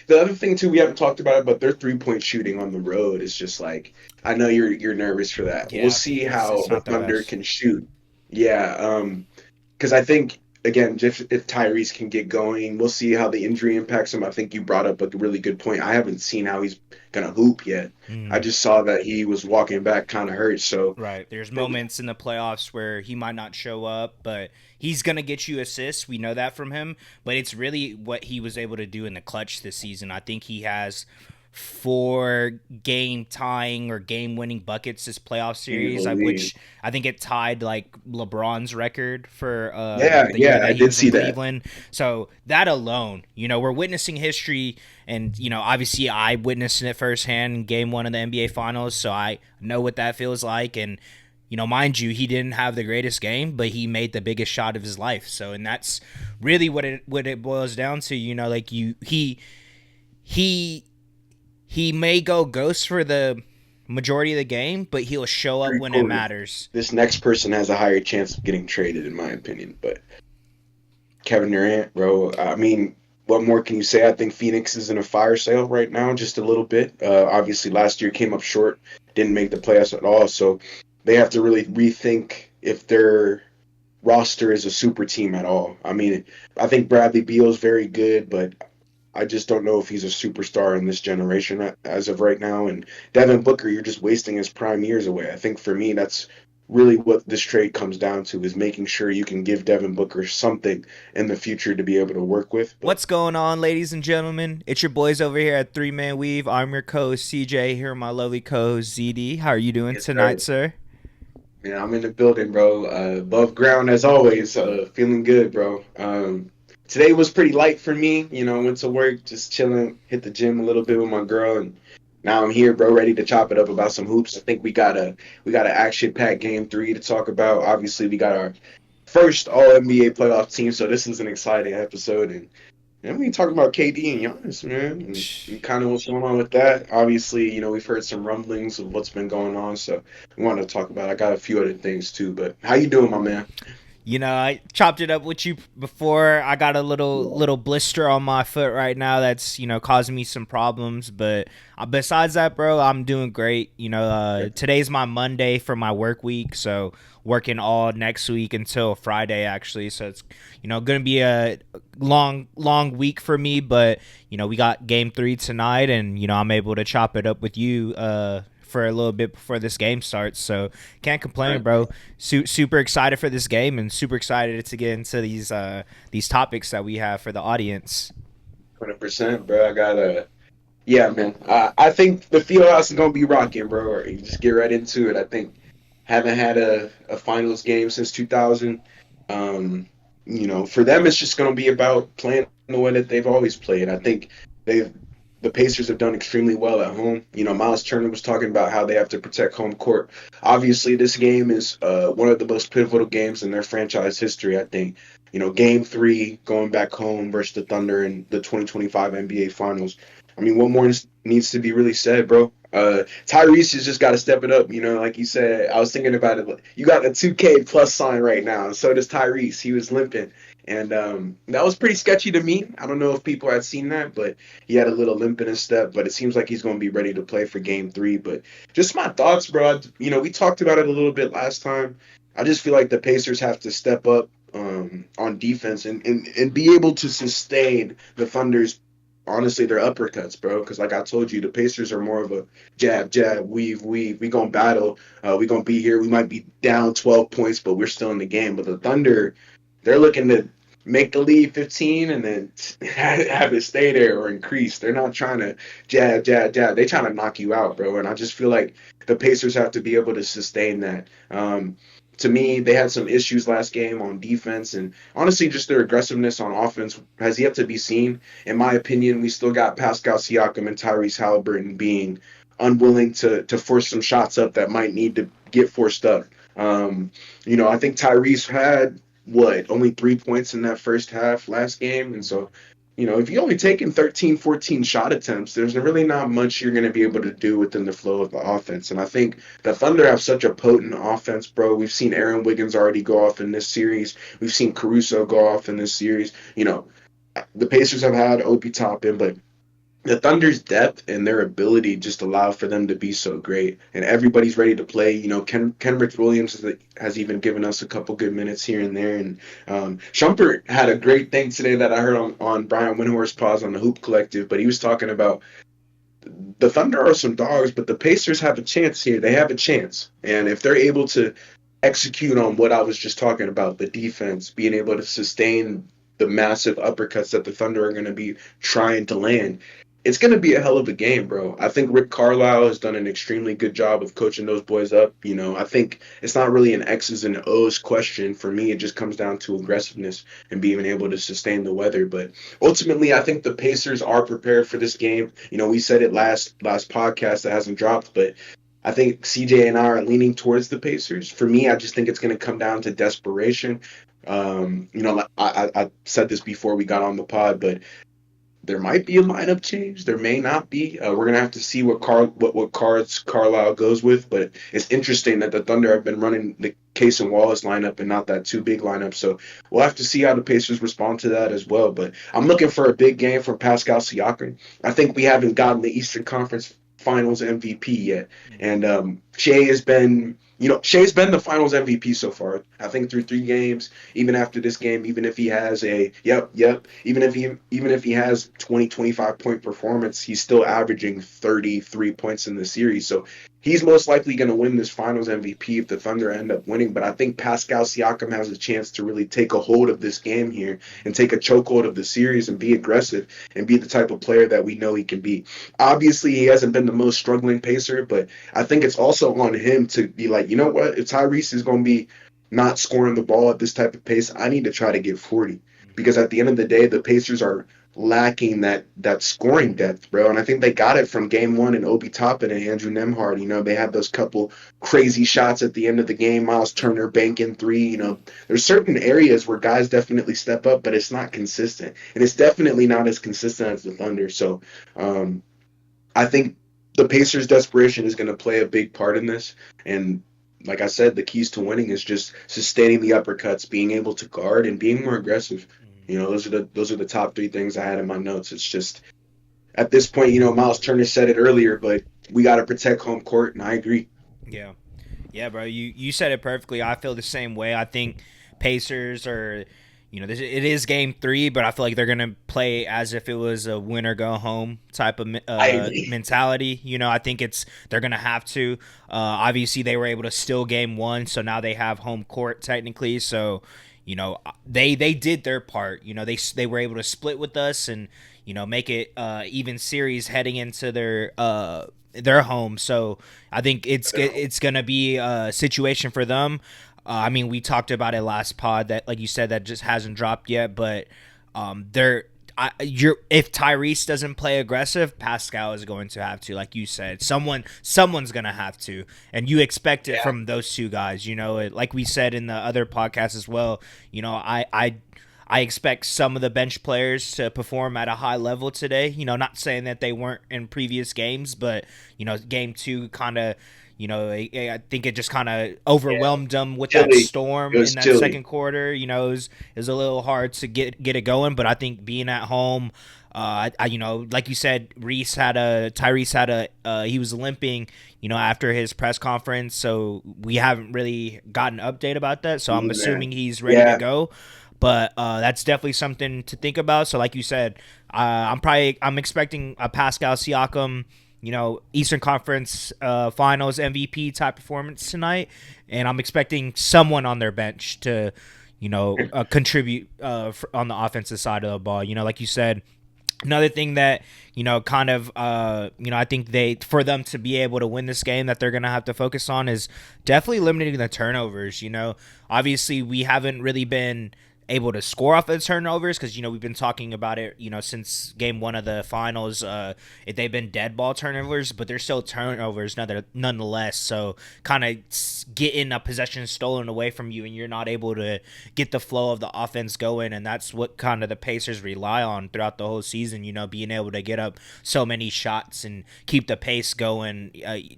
the other thing too, we haven't talked about it, but their 3-point shooting on the road is just like, I know you're nervous for that. We'll Yeah, see how it's the not the Thunder best. can shoot. Yeah, because I think again, if Tyrese can get going, we'll see how the injury impacts him. I think you brought up a really good point. I haven't seen how he's gonna hoop yet. I Mm. just saw that he was walking back kind of hurt. So Right. There's moments in the playoffs where he might not show up, but he's going to get you assists. We know that from him. But it's really what he was able to do in the clutch this season. I think he has 4 game tying or game winning buckets this playoff series, easily, which I think it tied like LeBron's record for yeah, the year yeah, that I he did was in see that. Cleveland. So that alone, we're witnessing history. And, obviously I witnessed it firsthand in game 1 of the NBA Finals. So I know what that feels like. And, mind you, he didn't have the greatest game, but he made the biggest shot of his life. So, and that's really what it boils down to. Like he he may go ghost for the majority of the game, but he'll show up Three when it quarters. matters. This next person has a higher chance of getting traded, in my opinion. But Kevin Durant, bro. I mean, what more can you say? I think Phoenix is in a fire sale right now, just a little bit. Obviously, last year came up short, didn't make the playoffs at all. So they have to really rethink if their roster is a super team at all. I mean, I think Bradley Beal is very good, but I just don't know if he's a superstar in this generation as of right now. And Devin Booker, you're just wasting his prime years away. I think for me, that's really what this trade comes down to is making sure you can give Devin Booker something in the future to be able to work with. But What's going on, ladies and gentlemen? It's your boys over here at Three Man Weave. I'm your co-host CJ. Here, my lovely co-host ZD. How are you doing yes, sir. tonight, sir? Man, I'm in the building, bro. Above ground as always. Feeling good, bro. Today was pretty light for me. Went to work, just chilling, hit the gym a little bit with my girl, and now I'm here, bro, ready to chop it up about some hoops. I think we got an action-packed game 3 to talk about. Obviously, we got our first All NBA playoff team, so this is an exciting episode. And we talking about KD and Giannis, man, and kind of what's going on with that. Obviously, we've heard some rumblings of what's been going on, so we wanted to talk about it. I got a few other things too, but how you doing, my man? I chopped it up with you before. I got a little blister on my foot right now that's causing me some problems. But besides that, bro, I'm doing great. Today's my Monday for my work week, so working all next week until Friday actually. So it's gonna be a long week for me. But we got game 3 tonight, and I'm able to chop it up with you. For a little bit before this game starts, so can't complain, Right, bro. Super excited for this game and super excited to get into these topics that we have for the audience. 100%, bro. Yeah, man. I think the field house is gonna be rocking, bro. Or you just get right into it. I think haven't had a finals game since 2000. Um, for them, it's just gonna be about playing the way that they've always played. I think they've the Pacers have done extremely well at home. Miles Turner was talking about how they have to protect home court. Obviously, this game is one of the most pivotal games in their franchise history. I think. Game 3 going back home versus the Thunder in the 2025 NBA Finals. I mean, what more needs to be really said, bro? Tyrese has just got to step it up. Like you said, I was thinking about it. You got the 2K plus sign right now, and so does Tyrese. He was limping, and that was pretty sketchy to me. I don't know if people had seen that, but he had a little limp in his step. But it seems like he's going to be ready to play for Game 3. But just my thoughts, bro. We talked about it a little bit last time. I just feel like the Pacers have to step up on defense and be able to sustain the Thunder's honestly their uppercuts, bro. Because like I told you, the Pacers are more of a jab, jab, weave, weave. We gonna battle. We gonna be here. We might be down 12 points, but we're still in the game. But the Thunder, they're looking to make the lead 15 and then have it stay there or increase. They're not trying to jab, jab, jab. They trying to knock you out, bro. And I just feel like the Pacers have to be able to sustain that. To me, they had some issues last game on defense, and honestly, just their aggressiveness on offense has yet to be seen. In my opinion, we still got Pascal Siakam and Tyrese Halliburton being unwilling to force some shots up that might need to get forced up. I think Tyrese had only 3 points in that first half last game, and so if you only taking 13, 14 shot attempts, there's really not much you're going to be able to do within the flow of the offense. And I think the Thunder have such a potent offense, bro. We've seen Aaron Wiggins already go off in this series. We've seen Caruso go off in this series. The Pacers have had Obi Toppin, but the Thunder's depth and their ability just allow for them to be so great, and everybody's ready to play. Kenrich Williams has even given us a couple good minutes here and there, and Shumpert had a great thing today that I heard on Brian Windhorst's pause on the Hoop Collective, but he was talking about the Thunder are some dogs, but the Pacers have a chance here. They have a chance, and if they're able to execute on what I was just talking about, the defense, being able to sustain the massive uppercuts that the Thunder are going to be trying to land, it's going to be a hell of a game, bro. I think Rick Carlisle has done an extremely good job of coaching those boys up. I think it's not really an X's and O's question for me. It just comes down to aggressiveness and being able to sustain the weather. But ultimately, I think the Pacers are prepared for this game. We said it last podcast that hasn't dropped, but I think CJ and I are leaning towards the Pacers. For me, I just think it's going to come down to desperation. I said this before we got on the pod, but there might be a lineup change. There may not be. We're gonna have to see what cards Carlisle goes with. But it's interesting that the Thunder have been running the Case and Wallace lineup and not that too big lineup. So we'll have to see how the Pacers respond to that as well. But I'm looking for a big game from Pascal Siakam. I think we haven't gotten the Eastern Conference Finals MVP yet, and Shai's been the Finals MVP so far. I think through 3 games, even after this game, even if he has even if he has 25 point performance, he's still averaging 33 points in the series. So he's most likely going to win this Finals MVP if the Thunder end up winning. But I think Pascal Siakam has a chance to really take a hold of this game here and take a chokehold of the series and be aggressive and be the type of player that we know he can be. Obviously, he hasn't been the most struggling pacer, but I think it's also on him to be like, you know what, if Tyrese is going to be not scoring the ball at this type of pace, I need to try to get 40. Because at the end of the day, the Pacers are lacking that scoring depth, bro. And I think they got it from game one in Obi Toppin and Andrew Nembhard. They had those couple crazy shots at the end of the game. Miles Turner banking 3. There's certain areas where guys definitely step up, but it's not consistent. And it's definitely not as consistent as the Thunder. So I think the Pacers' desperation is going to play a big part in this. And like I said, the keys to winning is just sustaining the uppercuts, being able to guard, and being more aggressive. Those are the top 3 things I had in my notes. It's just at this point, Miles Turner said it earlier, but we got to protect home court, and I agree. Yeah. Yeah, bro. You said it perfectly. I feel the same way. I think Pacers are, it is game 3, but I feel like they're gonna play as if it was a win or go home type of I agree. mentality. I think they're gonna have to. Obviously, they were able to steal game 1, so now they have home court technically. So, they did their part. They were able to split with us and make it even series heading into their home. So I think it's gonna be a situation for them. We talked about it last pod that, like you said, that just hasn't dropped yet. But if Tyrese doesn't play aggressive, Pascal is going to have to, like you said, someone's gonna have to, and you expect it from those 2 guys. Like we said in the other podcast as well. I expect some of the bench players to perform at a high level today. Not saying that they weren't in previous games, but game 2 kind of. I think it just kind of overwhelmed them with that Chilly. storm It was in that chilly. second quarter. It was a little hard to get it going, but I think being at home, like you said, Tyrese had he was limping, after his press conference, so we haven't really gotten an update about that. So I'm Man. assuming he's ready to Yeah. go. But that's definitely something to think about. So, like you said, I'm expecting a Pascal Siakam, Eastern Conference Finals MVP type performance tonight, and I'm expecting someone on their bench to, contribute on the offensive side of the ball. Like you said, another thing that kind of I think for them to be able to win this game that they're gonna have to focus on is definitely limiting the turnovers. Obviously we haven't really been able to score off of turnovers because we've been talking about it since game 1 of the finals. They've been dead ball turnovers, but they're still turnovers nonetheless. So kind of getting a possession stolen away from you and you're not able to get the flow of the offense going, and that's what kind of the Pacers rely on throughout the whole season. Being able to get up so many shots and keep the pace going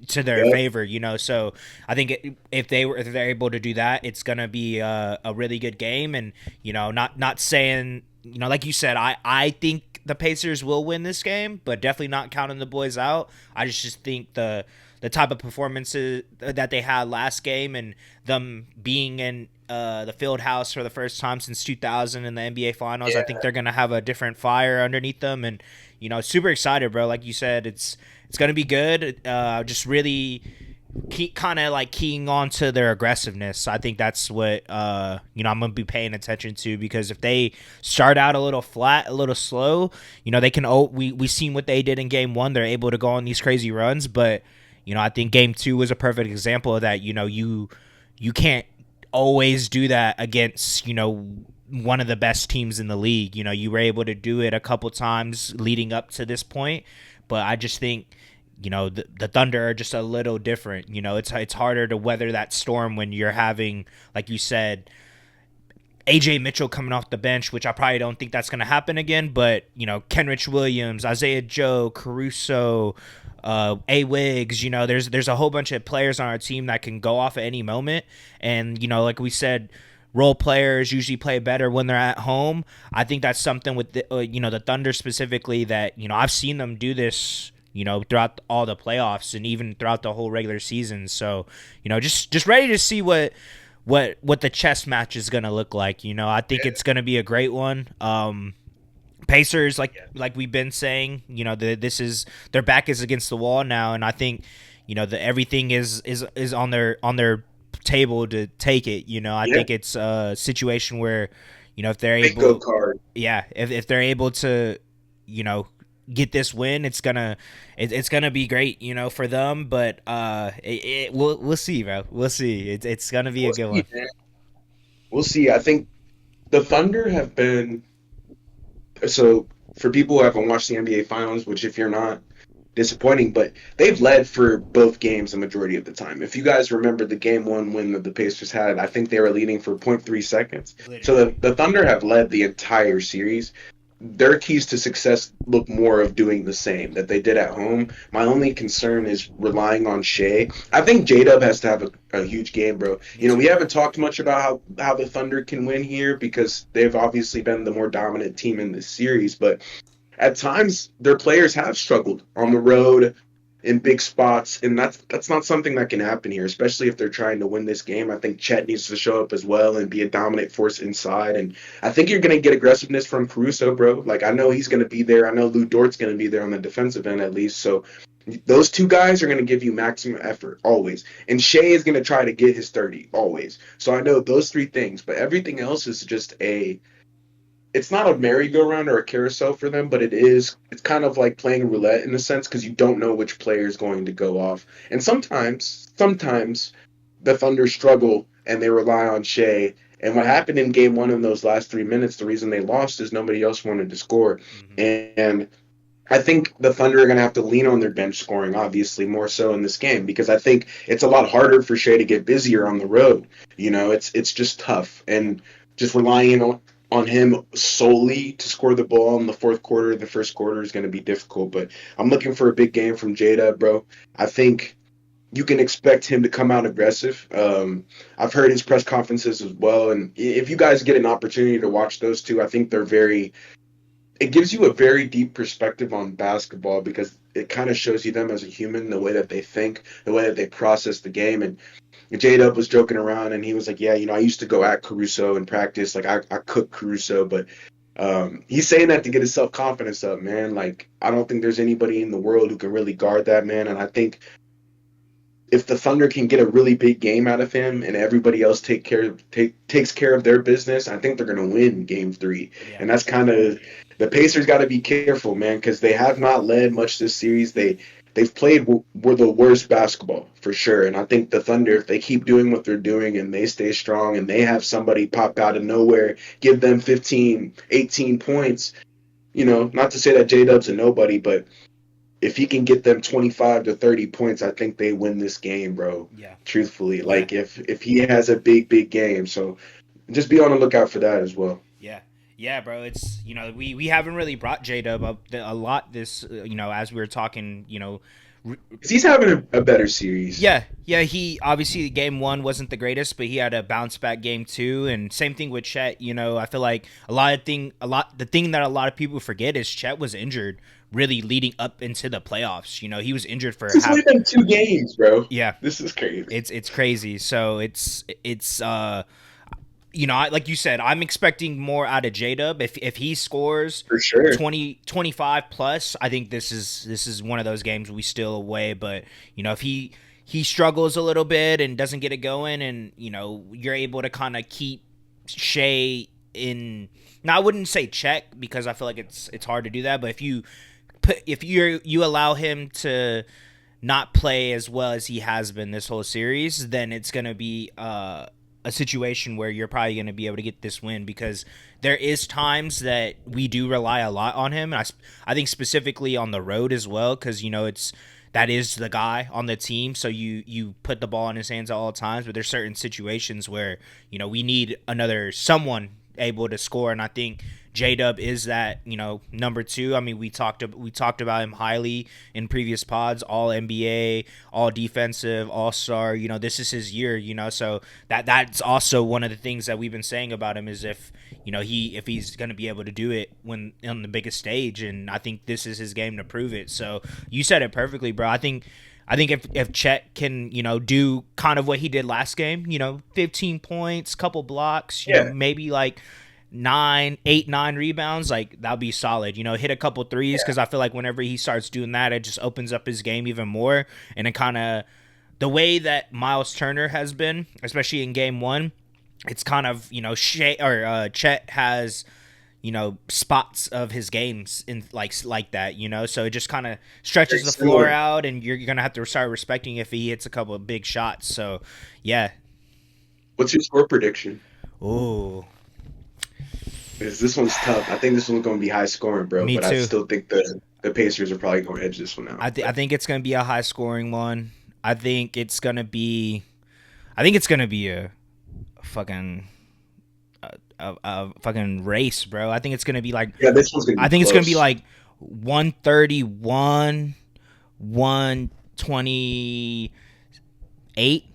to their Yep. favor. So I think if they're able to do that, it's gonna be a really good game. And not saying, like you said, I think the Pacers will win this game, but definitely not counting the boys out. I just think the type of performances that they had last game and them being in the field house for the first time since 2000 in the NBA Finals, I think they're gonna have a different fire underneath them, and super excited, bro. Like you said, it's gonna be good. Just really kind of like keying on to their aggressiveness. I think that's what I'm gonna be paying attention to, because if they start out a little flat, a little slow, they can. We seen what they did in game one. They're able to go on these crazy runs, but I think game two was a perfect example of that. You can't always do that against one of the best teams in the league. You were able to do it a couple times leading up to this point, but I just think the Thunder are just a little different. It's harder to weather that storm when you're having, like you said, AJ Mitchell coming off the bench, which I probably don't think that's going to happen again. But Kenrich Williams, Isaiah Joe, Caruso, A Wiggs. There's a whole bunch of players on our team that can go off at any moment. And like we said, role players usually play better when they're at home. I think that's something with the Thunder specifically that I've seen them do this throughout all the playoffs and even throughout the whole regular season. So, just ready to see what the chess match is going to look like. I think it's going to be a great one. Pacers, like we've been saying, this is their back is against the wall now, and I think everything is on their table to take it. I think it's a situation where if they're able, if they're able to get this win, it's gonna be great, for them. But we'll see, bro. We'll see. It's gonna be a good one. Man. We'll see. I think the Thunder have been, so for people who haven't watched the NBA Finals, which if you're not, disappointing, but they've led for both games the majority of the time. If you guys remember the game one win that the Pacers had, I think they were leading for 0.3 seconds. So the Thunder have led the entire series. Their keys to success look more of doing the same that they did at home. My only concern is relying on Shea. I think J-Dub has to have a huge game, bro. We haven't talked much about how the Thunder can win here because they've obviously been the more dominant team in this series, but at times their players have struggled on the road in big spots, and that's not something that can happen here, especially if they're trying to win this game. I think Chet needs to show up as well and be a dominant force inside, and I think you're going to get aggressiveness from Caruso, bro. Like, I know he's going to be there. I know Lou Dort's going to be there on the defensive end at least, so those two guys are going to give you maximum effort always, and Shea is going to try to get his 30 always. So I know those three things, but everything else is just it's not a merry-go-round or a carousel for them, but it's kind of like playing roulette in a sense, because you don't know which player is going to go off. And sometimes the Thunder struggle and they rely on Shea. And what happened in game one in those last 3 minutes, the reason they lost is nobody else wanted to score. Mm-hmm. And I think the Thunder are going to have to lean on their bench scoring, obviously, more so in this game, because I think it's a lot harder for Shea to get busier on the road. It's just tough. And just relying on him solely to score the ball in the fourth quarter, the first quarter is going to be difficult. But I'm looking for a big game from J-Dub, bro. I think you can expect him to come out aggressive. I've heard his press conferences as well, and if you guys get an opportunity to watch those two, I think it gives you a very deep perspective on basketball, because it kind of shows you them as a human, the way that they think, the way that they process the game. And J-Dub was joking around, and he was like, I used to go at Caruso in practice. Like, I cook Caruso, but he's saying that to get his self-confidence up, man. Like, I don't think there's anybody in the world who can really guard that, man. And I think if the Thunder can get a really big game out of him and everybody else takes care of their business, I think they're going to win game 3. Yeah. And that's kind of – the Pacers got to be careful, man, because they have not led much this series. They've played were the worst basketball, for sure. And I think the Thunder, if they keep doing what they're doing and they stay strong and they have somebody pop out of nowhere, give them 15, 18 points, not to say that J-Dub's a nobody, but if he can get them 25 to 30 points, I think they win this game, bro. Yeah. Truthfully. Like, if he has a big, big game. So just be on the lookout for that as well. Yeah. Yeah, bro. It's we haven't really brought J Dub up a lot this as we were talking. 'Cause he's having a better series. Yeah. He obviously game one wasn't the greatest, but he had a bounce back game two, and same thing with Chet. I feel like the thing that a lot of people forget is Chet was injured really leading up into the playoffs. He was injured for It's only been 2 games, bro. Yeah, This is crazy. it's crazy. So like you said, I'm expecting more out of J-Dub. If he scores For sure. 25 plus, I think this is one of those games we steal away. But, if he struggles a little bit and doesn't get it going, and, you're able to kind of keep Shea in. Now, I wouldn't say check, because I feel like it's hard to do that. But if you allow him to not play as well as he has been this whole series, then it's going to be a situation where you're probably going to be able to get this win, because there is times that we do rely a lot on him. And I think specifically on the road as well, because that is the guy on the team, so you put the ball in his hands at all times. But there's certain situations where we need someone able to score, and I think J-Dub is that, number two. I mean, we talked about him highly in previous pods, all NBA, all defensive, all-star. This is his year, so that's also one of the things that we've been saying about him, is if he's going to be able to do it when on the biggest stage, and I think this is his game to prove it. So you said it perfectly, bro. I think if Chet can, do kind of what he did last game, 15 points, couple blocks, maybe like 9 rebounds, like that'll be solid. Hit a couple threes, because I feel like whenever he starts doing that, it just opens up his game even more. And it kind of, the way that Miles Turner has been, especially in game one, it's kind of Chet has spots of his games in like that, so it just kind of stretches the floor out, and you're gonna have to start respecting if he hits a couple of big shots. So yeah. What's your score prediction? Oh, Because this one's tough. I think this one's going to be high scoring, bro. Me but too. I still think the Pacers are probably going to edge this one out. I think it's gonna be a high scoring one. I think it's gonna be a fucking a fucking race, bro. I think it's gonna be like, this one's going to be I think close. it's gonna be like 131, 128.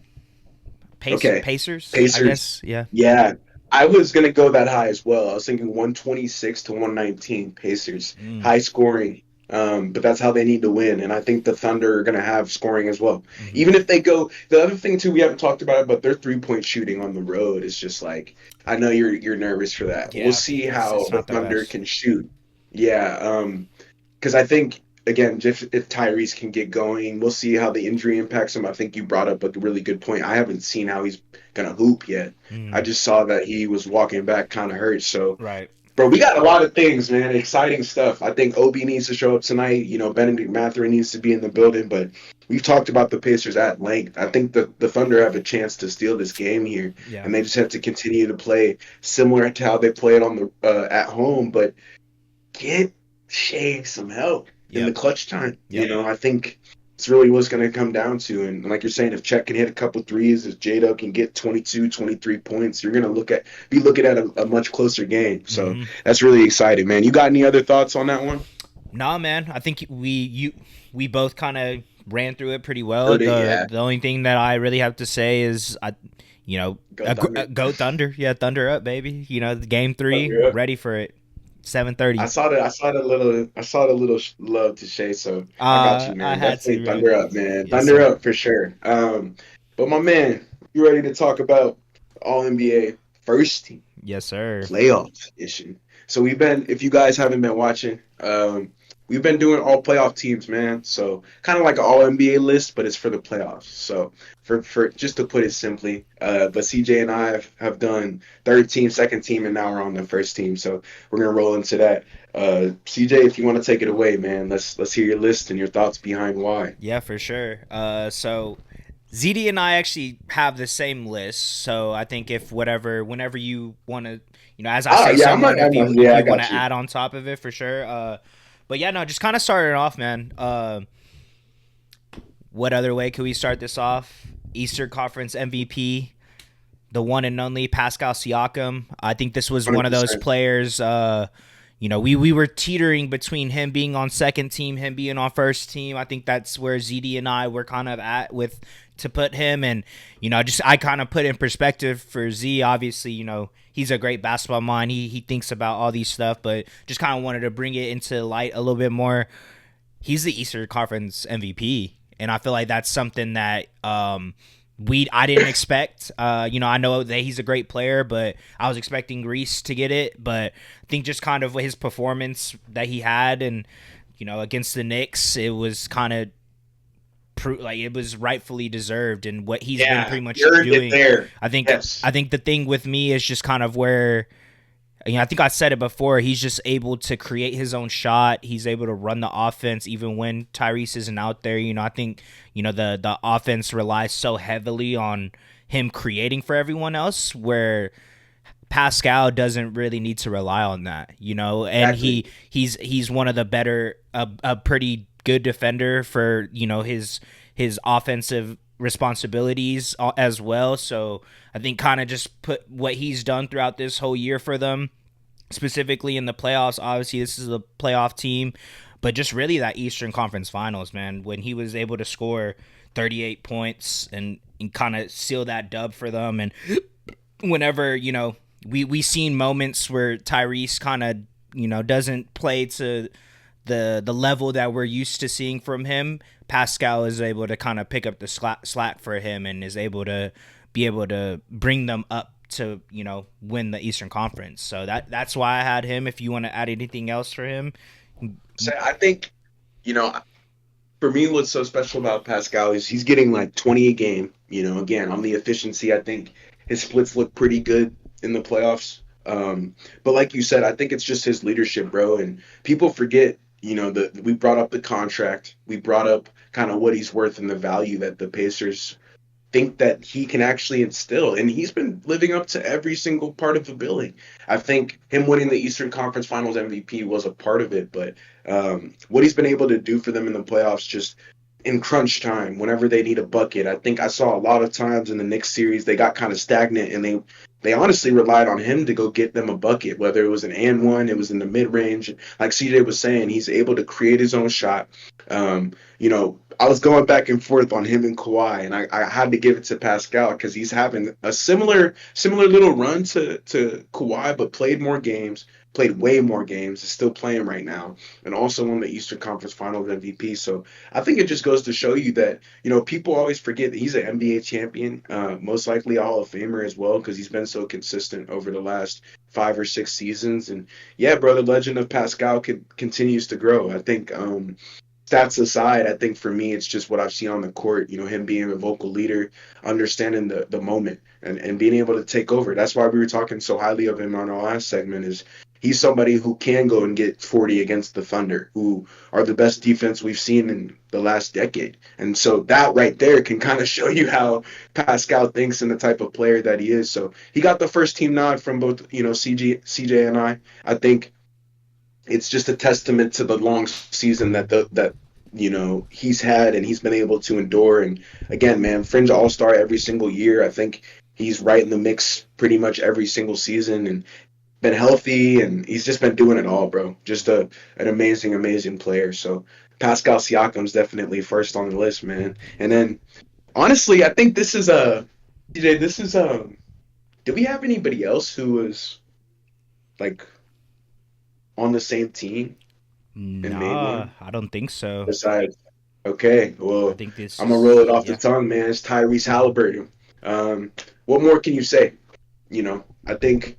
Okay. Pacers. I Pacers. guess. Yeah. Yeah. I was going to go that high as well. I was thinking 126 to 119 Pacers. High scoring. But that's how they need to win. And I think the Thunder are going to have scoring as well. Mhm. Even if they go, the other thing too, we haven't talked about it, but their 3-point shooting on the road is just like, I know you're nervous for that. Yeah, We'll see how it's the not the Thunder best. can shoot. Yeah. Because I think, again, just if Tyrese can get going, we'll see how the injury impacts him. I think you brought up a really good point. I haven't seen how he's going to hoop yet. I just saw that he was walking back kind of hurt. So, Right. bro, we got a lot of things, man. Exciting stuff. I think Obi needs to show up tonight. Benedict Mathurin needs to be in the building. But we've talked about the Pacers at length. I think the Thunder have a chance to steal this game here. Yeah. And they just have to continue to play similar to how they played on the at home. But get Shea some help in the clutch time. Yep. I think it's really what's going to come down to. And like you're saying, if Chet can hit a couple threes, if J-Dub can get 22, 23 points, you're going to be looking at a much closer game. So that's really exciting, man. You got any other thoughts on that one? Nah, man. I think we both kind of ran through it pretty well. The only thing that I really have to say is go Thunder. Yeah, Thunder up, baby. Game 3, ready for it. 7:30. I saw the little love to Shea, so I got you, man. I had Definitely to, Thunder up, man. Yes, Thunder sir. up for sure. But my man, you ready to talk about All NBA first team Yes, sir. playoff issue? So if you guys haven't been watching, we've been doing all playoff teams, man. So kind of like an All NBA list, but it's for the playoffs. So for just to put it simply, but CJ and I have done third team, second team, and now we're on the first team. So we're gonna roll into that. CJ, if you want to take it away, man, let's hear your list and your thoughts behind why. Yeah, for sure. So ZD and I actually have the same list. So I think whenever you want to, as I say, if you want to add on top of it, for sure. But yeah, no, just kind of starting off, man. What other way could we start this off? Eastern Conference MVP, the one and only Pascal Siakam. I think this was one of those 100%. players. We were teetering between him being on second team, him being on first team. I think that's where ZD and I were kind of at with to put him. And just I kind of put in perspective for Z. Obviously, he's a great basketball mind. He thinks about all these stuff, but just kind of wanted to bring it into light a little bit more. He's the Eastern Conference MVP, and I feel like that's something that I didn't expect. I know that he's a great player, but I was expecting Reese to get it. But I think just kind of his performance that he had, and against the Knicks, it was kind of like it was rightfully deserved, and what he's been Yeah, pretty much you earned it doing. there. I think Yes. I think the thing with me is just kind of where I think I said it before. He's just able to create his own shot. He's able to run the offense even when Tyrese isn't out there. I think the offense relies so heavily on him creating for everyone else, where Pascal doesn't really need to rely on that. And Exactly. he's one of the better, a pretty good defender for his offensive responsibilities as well. So I think kind of just put what he's done throughout this whole year for them, specifically in the playoffs. Obviously, this is a playoff team, but just really that Eastern Conference Finals, man, when he was able to score 38 points and kind of seal that dub for them. And whenever, we seen moments where Tyrese kind of, doesn't play to the level that we're used to seeing from him. Pascal is able to kind of pick up the slack for him and is able to bring them up to win the Eastern Conference. So that's why I had him. If you want to add anything else for him, So I think, you know, for me, what's so special about Pascal is he's getting like 20 a game. Again, on the efficiency, I think his splits look pretty good in the playoffs. But like you said, I think it's just his leadership, bro. And people forget, that we brought up the contract, we brought up kind of what he's worth and the value that the Pacers think that he can actually instill. And he's been living up to every single part of the billing. I think him winning the Eastern Conference Finals MVP was a part of it, but what he's been able to do for them in the playoffs, just in crunch time, whenever they need a bucket. I think I saw a lot of times in the Knicks series they got kind of stagnant and they honestly relied on him to go get them a bucket, whether it was an and one, it was in the mid range. Like CJ was saying, he's able to create his own shot. I was going back and forth on him and Kawhi, and I had to give it to Pascal because he's having a similar little run to Kawhi, but played way more games, is still playing right now, and also won the Eastern Conference Finals MVP. So I think it just goes to show you that, people always forget that he's an NBA champion, most likely a Hall of Famer as well, because he's been so consistent over the last 5 or 6 seasons. And yeah, bro, the legend of Pascal continues to grow. I think stats aside, I think for me, it's just what I've seen on the court, him being a vocal leader, understanding the moment and being able to take over. That's why we were talking so highly of him on our last segment is he's somebody who can go and get 40 against the Thunder, who are the best defense we've seen in the last decade. And so that right there can kind of show you how Pascal thinks and the type of player that he is. So he got the first team nod from both, CJ and I. I think it's just a testament to the long season that he's had and he's been able to endure. And again, man, fringe all-star every single year. I think he's right in the mix pretty much every single season and been healthy, and he's just been doing it all, bro. Just an amazing player. So Pascal Siakam's definitely first on the list, man. And then honestly, I think this is a DJ, this is do we have anybody else who was like on the same team and made nah, one I don't think so. besides? Okay, I well, think this I'm gonna roll is it off the yeah. tongue, man. It's Tyrese Halliburton. What more can you say? I think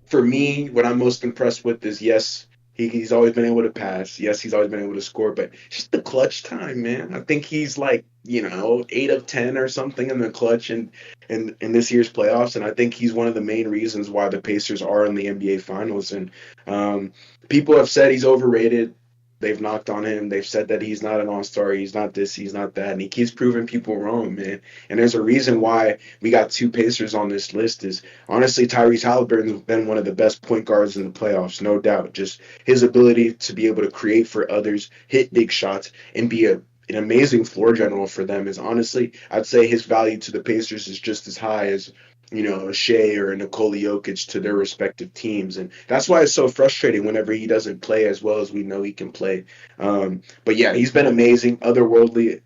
for me, what I'm most impressed with is yes, he's always been able to pass. Yes, he's always been able to score, but just the clutch time, man. I think he's like 8 of 10 or something in the clutch and in this year's playoffs, and I think he's one of the main reasons why the Pacers are in the NBA Finals. And um, people have said he's overrated. They've knocked on him. They've said that he's not an all-star. He's not this. He's not that. And he keeps proving people wrong, man. And there's a reason why we got two Pacers on this list. Is honestly Tyrese Halliburton's been one of the best point guards in the playoffs, no doubt. Just his ability to be able to create for others, hit big shots, and be an amazing floor general for them is honestly, I'd say his value to the Pacers is just as high as a Shea or a Nikola Jokic to their respective teams. And that's why it's so frustrating whenever he doesn't play as well as we know he can play. But yeah, he's been amazing, otherworldly.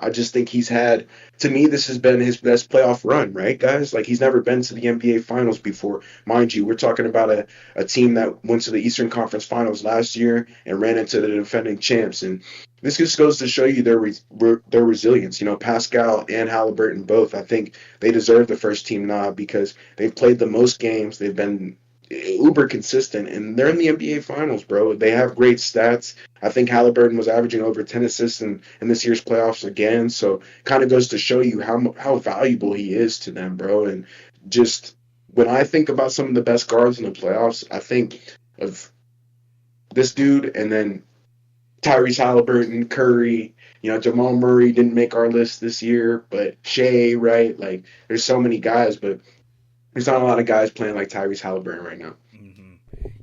I just think to me, this has been his best playoff run, right, guys? Like, he's never been to the NBA Finals before. Mind you, we're talking about a team that went to the Eastern Conference Finals last year and ran into the defending champs. And this just goes to show you their resilience. Pascal and Halliburton both, I think they deserve the first team nod because they've played the most games. They've been uber consistent, and they're in the NBA Finals, bro. They have great stats. I think Halliburton was averaging over 10 assists in this year's playoffs again. So kind of goes to show you how valuable he is to them, bro. And just when I think about some of the best guards in the playoffs, I think of this dude and then Tyrese Halliburton, Curry, Jamal Murray didn't make our list this year, but Shea, right? Like, there's so many guys, but there's not a lot of guys playing like Tyrese Halliburton right now. Mm-hmm.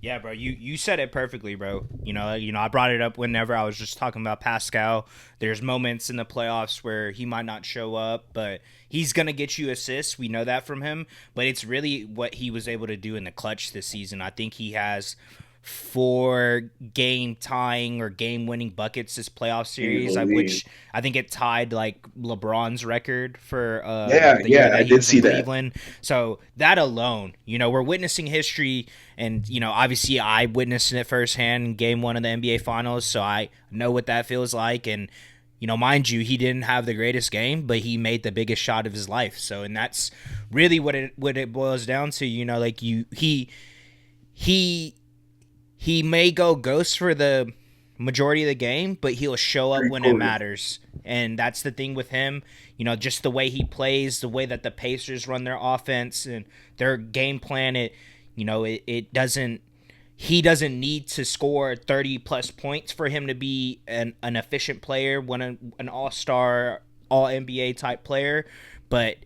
Yeah, bro, you said it perfectly, bro. I brought it up whenever I was just talking about Pascal. There's moments in the playoffs where he might not show up, but he's gonna get you assists. We know that from him, but it's really what he was able to do in the clutch this season. I think he has 4 game tying or game winning buckets this playoff series, which I think it tied like LeBron's record for the year I that he did was in see that. Cleveland. So that alone, we're witnessing history, and obviously I witnessed it firsthand in Game 1 of the NBA Finals, so I know what that feels like. And mind you, he didn't have the greatest game, but he made the biggest shot of his life. So, and that's really what it boils down to. He may go ghost for the majority of the game, but he'll show up when it matters. And that's the thing with him. Just the way he plays, the way that the Pacers run their offense and their game plan, it doesn't he doesn't need to score 30 plus points for him to be an efficient player, an all-star, all NBA type player, but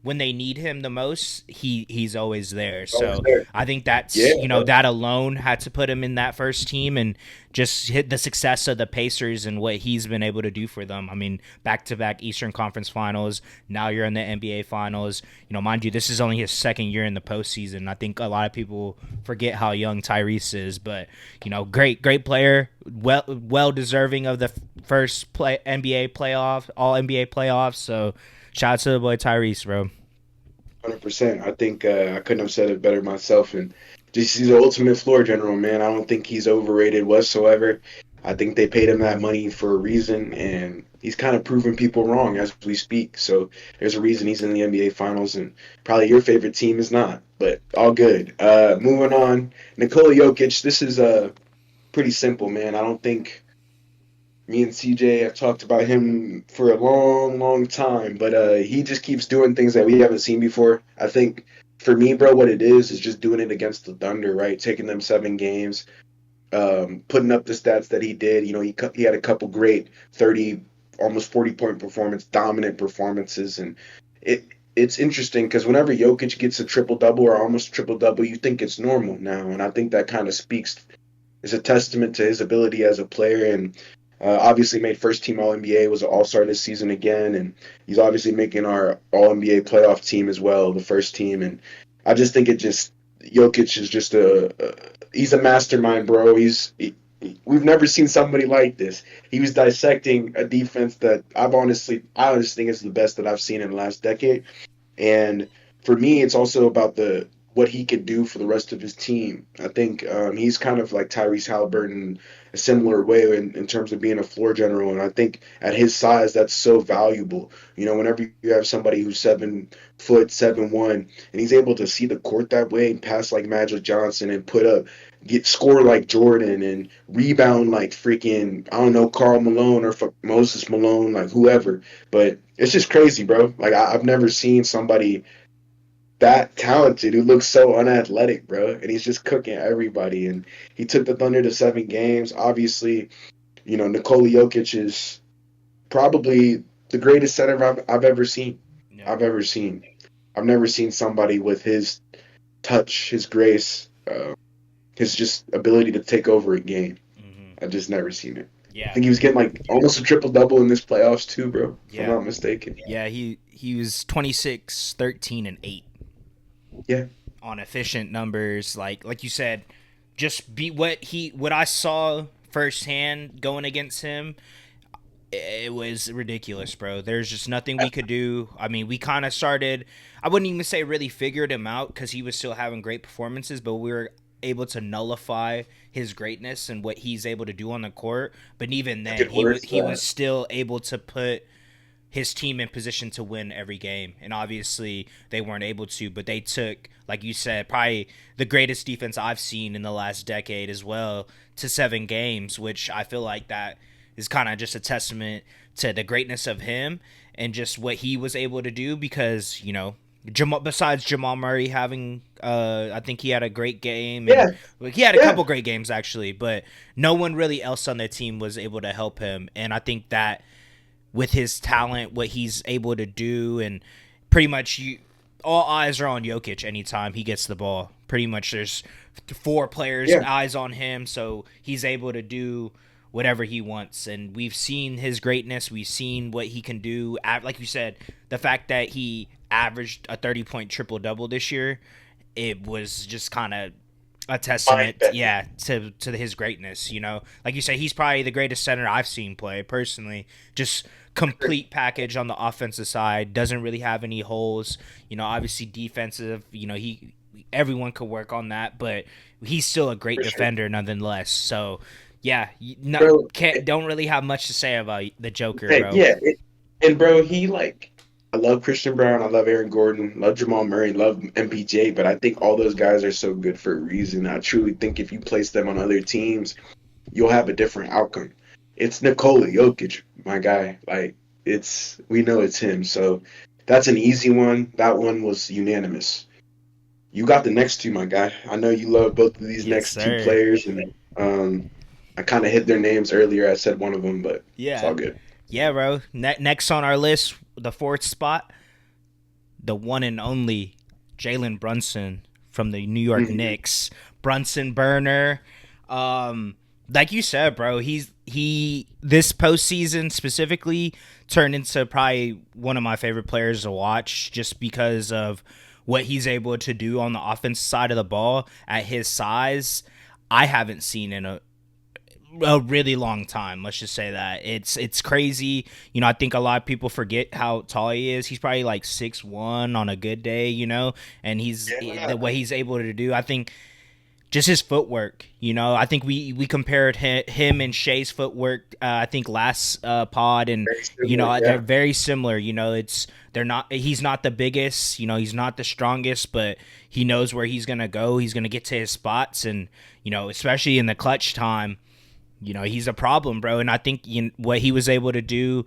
when they need him the most, he's always there. So I think that's that alone had to put him in that first team, and just hit the success of the Pacers and what he's been able to do for them. I mean, back-to-back Eastern Conference Finals. Now you're in the NBA Finals. Mind you, this is only his second year in the postseason. I think a lot of people forget how young Tyrese is, but great player, well deserving of the first NBA playoff, all NBA playoffs. So shout out to the boy Tyrese, bro. 100%. I think I couldn't have said it better myself. And just he's the ultimate floor general, man. I don't think he's overrated whatsoever. I think they paid him that money for a reason, and he's kind of proving people wrong as we speak. So there's a reason he's in the NBA Finals, and probably your favorite team is not, but all good. Moving on, Nikola Jokic. This is pretty simple, man. I don't think me and CJ have talked about him for a long, long time, but he just keeps doing things that we haven't seen before. I think for me, bro, what it is just doing it against the Thunder, right? Taking them 7 games, putting up the stats that he did. He had a couple great 30, almost 40-point dominant performances, and it's interesting because whenever Jokic gets a triple-double or almost triple-double, you think it's normal now, and I think that kind of is a testament to his ability as a player, and obviously made first team All NBA, was an All Star this season again, and he's obviously making our All NBA playoff team as well, the first team. And I just think Jokic is just he's a mastermind, bro. We've never seen somebody like this. He was dissecting a defense that I honestly think is the best that I've seen in the last decade. And for me, it's also about what he could do for the rest of his team. I think he's kind of like Tyrese Halliburton, a similar way in terms of being a floor general. And I think at his size, that's so valuable. Whenever you have somebody who's 7 foot, 7'1", and he's able to see the court that way and pass like Magic Johnson and score like Jordan and rebound like freaking, I don't know, Karl Malone or Moses Malone, like whoever. But it's just crazy, bro. Like I've never seen somebody that talented who looks so unathletic, bro. And he's just cooking everybody. And he took the Thunder to 7 games. Obviously, Nikola Jokic is probably the greatest center I've ever seen. Yeah. I've never seen somebody with his touch, his grace, his just ability to take over a game. Mm-hmm. I've just never seen it. I Yeah. think he was getting like almost a triple double in this playoffs too, bro. If I'm Yeah. not mistaken. Yeah, he was 26, 13, and 8 Yeah, on efficient numbers. Like you said, just be what I saw firsthand going against him. It was ridiculous, bro. There's just nothing we could do. I mean, we kind of started. I wouldn't even say really figured him out because he was still having great performances, but we were able to nullify his greatness and what he's able to do on the court. But even a then, good word he for was that. still able to put his team in position to win every game. And obviously, they weren't able to, but they took, like you said, probably the greatest defense I've seen in the last decade as well to 7 games, which I feel like that is kind of just a testament to the greatness of him and just what he was able to do because, besides Jamal Murray having, I think he had a great game Yeah, and he had a yeah. couple great games actually, but no one really else on the team was able to help him. And I think that with his talent, what he's able to do, and pretty much all eyes are on Jokic anytime he gets the ball. Pretty much there's 4 players Yeah, eyes on him, so he's able to do whatever he wants. And we've seen his greatness. We've seen what he can do. Like you said, the fact that he averaged a 30-point triple double this year, it was just kind of a mind testament, bending. yeah, to his greatness. Like you say, he's probably the greatest center I've seen play personally. Just complete package on the offensive side. Doesn't really have any holes. Obviously defensive. He everyone could work on that, but he's still a great For sure, defender nonetheless. So yeah, not bro. can't don't really have much to say about the Joker, Hey, bro. yeah, and bro, he like I love Christian Brown, I love Aaron Gordon, love Jamal Murray, love MPJ, but I think all those guys are so good for a reason. I truly think if you place them on other teams, you'll have a different outcome. It's Nikola Jokic, my guy. Like we know it's him. So that's an easy one. That one was unanimous. You got the next two, my guy. I know you love both of these Yes, next two sir. players, and I kind of hit their names earlier. I said one of them, but it's Yeah, all good. yeah, bro. Next on our list, the fourth spot, the one and only Jalen Brunson from the New York Mhm. Knicks. Brunson burner. Like you said, bro, he this postseason specifically turned into probably one of my favorite players to watch just because of what he's able to do on the offense side of the ball at his size. I haven't seen in a really long time. Let's just say that it's crazy. I think a lot of people forget how tall he is. He's probably like 6'1" on a good day. And Yeah. the way he's able to do. I think just his footwork. I think we compared him and Shea's footwork. I think last pod, and Very similar. they're Yeah. very similar. It's they're not. He's not the biggest. He's not the strongest, but he knows where he's gonna go. He's gonna get to his spots, and especially in the clutch time, he's a problem, bro. And I think what he was able to do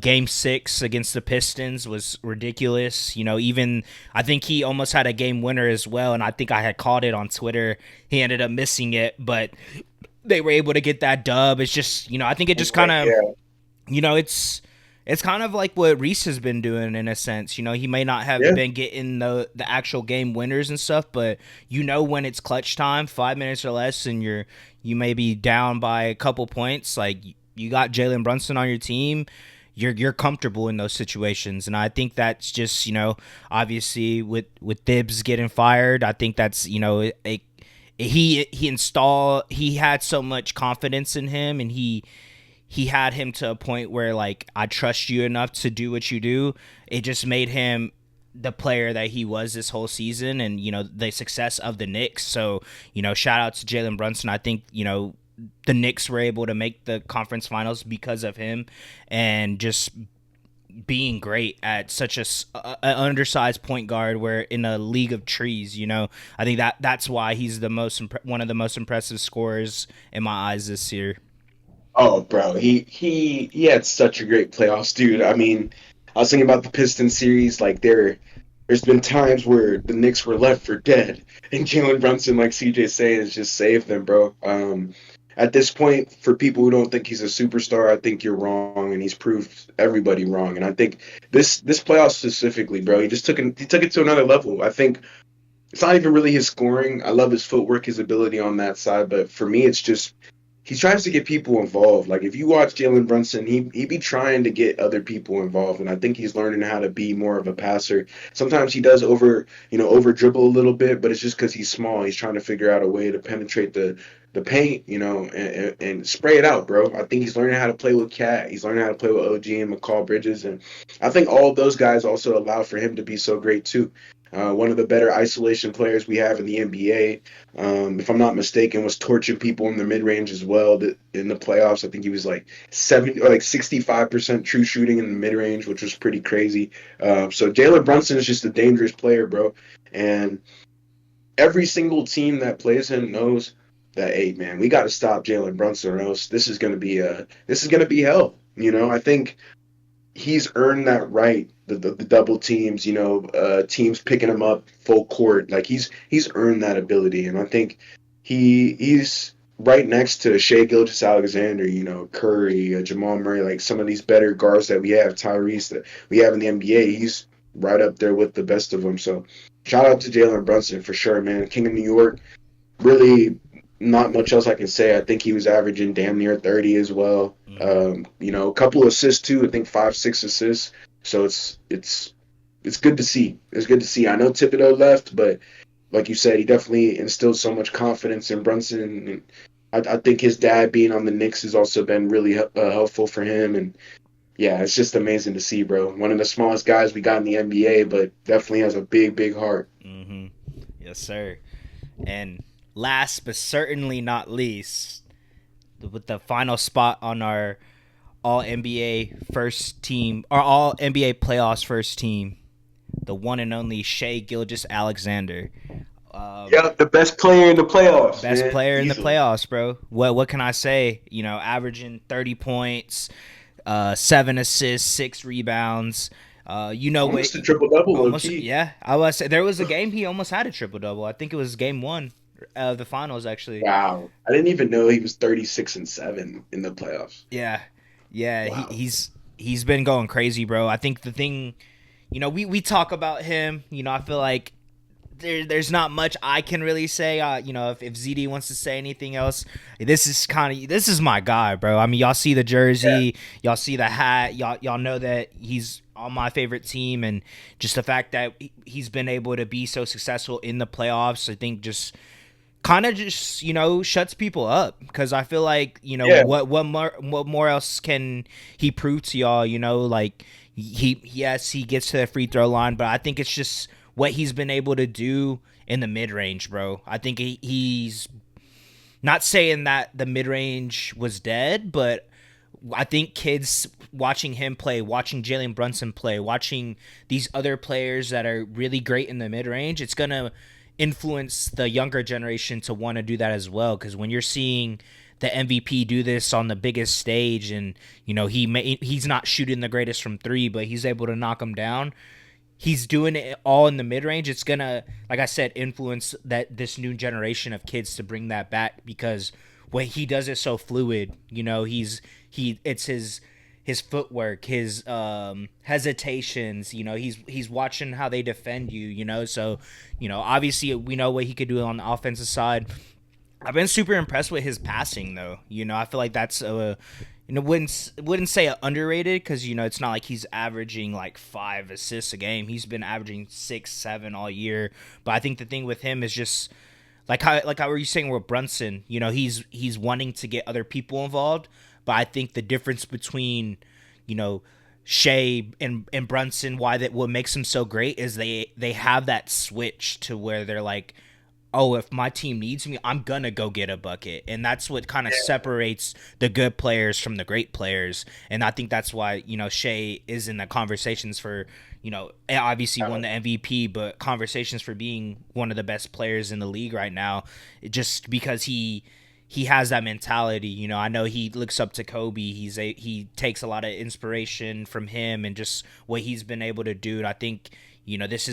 game 6 against the Pistons was ridiculous. Even I think he almost had a game winner as well. And I think I had called it on Twitter. He ended up missing it, but they were able to get that dub. It's just, I think it just kind of, Yeah. it's kind of like what Reese has been doing in a sense. He may not have Yeah. been getting the actual game winners and stuff, but when it's clutch time, 5 minutes or less, and you may be down by a couple points, like you got Jalen Brunson on your team, you're comfortable in those situations. And I think that's just, obviously with Thibs getting fired, I think that's, he had so much confidence in him, and he had him to a point where, like, I trust you enough to do what you do. It just made him the player that he was this whole season, and the success of the Knicks. So shout out to Jalen Brunson. I think the Knicks were able to make the conference finals because of him, and just being great at such a undersized point guard where in a league of trees. I think that's why he's one of the most impressive scorers in my eyes this year. Oh, bro, he had such a great playoffs, dude. I mean, I was thinking about the Pistons series. Like there's been times where the Knicks were left for dead, and Jalen Brunson, like CJ saying, has just saved them, bro. At this point, for people who don't think he's a superstar, I think you're wrong, and he's proved everybody wrong. And I think this playoff specifically, bro, he took it to another level. I think it's not even really his scoring. I love his footwork, his ability on that side, but for me, it's just he tries to get people involved. Like if you watch Jalen Brunson, he be trying to get other people involved, and I think he's learning how to be more of a passer. Sometimes he does over dribble a little bit, but it's just because he's small. He's trying to figure out a way to penetrate the paint, and spray it out, bro. I think he's learning how to play with Cat. He's learning how to play with OG and McCall Bridges, and I think all of those guys also allow for him to be so great too. One of the better isolation players we have in the NBA, if I'm not mistaken, was torching people in the mid range as well. In the playoffs, I think he was like 70 or like 65% true shooting in the mid range, which was pretty crazy. So Jalen Brunson is just a dangerous player, bro. And every single team that plays him knows that, hey man, we got to stop Jalen Brunson, or else this is gonna be hell. I think he's earned that right. The double teams, teams picking him up full court. Like he's earned that ability, and I think he's right next to Shea Gilgeous-Alexander, Curry, Jamal Murray, like some of these better guards that we have, Tyrese that we have in the NBA. He's right up there with the best of them. So shout out to Jalen Brunson for sure, man. King of New York. Really, not much else I can say. I think he was averaging damn near 30 as well. A couple of assists too. I think 5, 6 assists. So it's good to see. It's good to see. I know Thibodeau left, but like you said, he definitely instilled so much confidence in Brunson. And I think his dad being on the Knicks has also been really helpful for him. And yeah, it's just amazing to see, bro. One of the smallest guys we got in the NBA, but definitely has a big, big heart. Mm-hmm. Yes, sir. And last but certainly not least, with the final spot on our All NBA first team, or All NBA playoffs first team, the one and only Shea Gilgeous-Alexander. Yeah, the best player in the playoffs. Best Man. player in the Easily. playoffs, bro. What can I say? Averaging 30 points, 7 assists, 6 rebounds. What? Almost a triple double, low Almost, key. yeah. I was there was a game he almost had a triple double. I think it was game one of the finals, actually. Wow. I didn't even know he was 36-7 in the playoffs. Yeah, yeah. Wow. He's been going crazy, bro. I think the thing, we talk about him. I feel like there's not much I can really say. If ZD wants to say anything else, this is my guy, bro. I mean, y'all see the Yeah. jersey, y'all see the hat, y'all know that he's on my favorite team, and just the fact that he's been able to be so successful in the playoffs, I think just kind of just shuts people up, because I feel like Yeah. what more else can he prove to y'all? Like he gets to the free throw line, but I think it's just what he's been able to do in the mid range, bro. I think he's not saying that the mid range was dead, but I think kids watching him play, watching Jalen Brunson play, watching these other players that are really great in the mid range, it's gonna influence the younger generation to want to do that as well. Because when you're seeing the MVP do this on the biggest stage, and he's not shooting the greatest from three, but he's able to knock them down. He's doing it all in the mid range. It's gonna, like I said, influence this new generation of kids to bring that back, because when he does it so fluid, it's his footwork, his hesitations. He's watching how they defend you. So obviously we know what he could do on the offensive side. I've been super impressed with his passing, though. I feel like that's wouldn't say underrated, because it's not like he's averaging like 5 assists a game. He's been averaging 6, 7 all year. But I think the thing with him is just how were you saying with Brunson? He's wanting to get other people involved. But I think the difference between Shea and Brunson, what makes them so great is they have that switch to where they're like, oh, if my team needs me, I'm gonna go get a bucket. And that's what kind of separates the good players from the great players. And I think that's why Shea is in the conversations for obviously won the MVP, but conversations for being one of the best players in the league right now, just because he has that mentality. I know he looks up to Kobe. He takes a lot of inspiration from him and just what he's been able to do. And I think this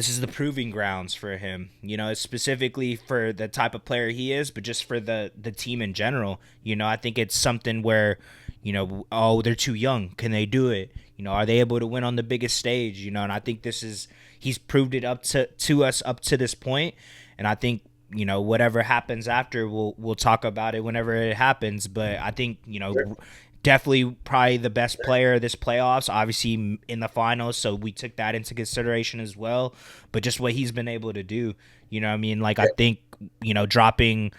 is the proving grounds for him, specifically for the type of player he is, but just for the team in general. I think it's something where, oh, they're too young. Can they do it? Are they able to win on the biggest stage? And I think he's proved it up to us up to this point. And I think, whatever happens after, we'll talk about it whenever it happens. But I think definitely probably the best player this playoffs, obviously in the finals, so we took that into consideration as well. But just what he's been able to do, what I mean? Like I think dropping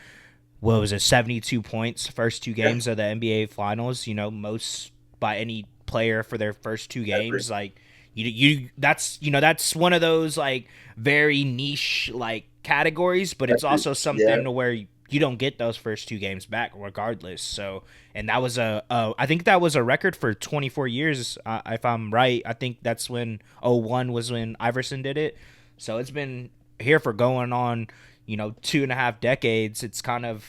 what was it, 72 points first two Yeah. games of the NBA finals, most by any player for their first two Ever. games. Like that's one of those like very niche like categories, but it's Ever. also Yeah. something to where you don't get those first two games back regardless. So, and that was I think that was a record for 24 years, if I'm right. I think that's when '01 was when Iverson did it. So it's been here for going on 2.5 decades. It's kind of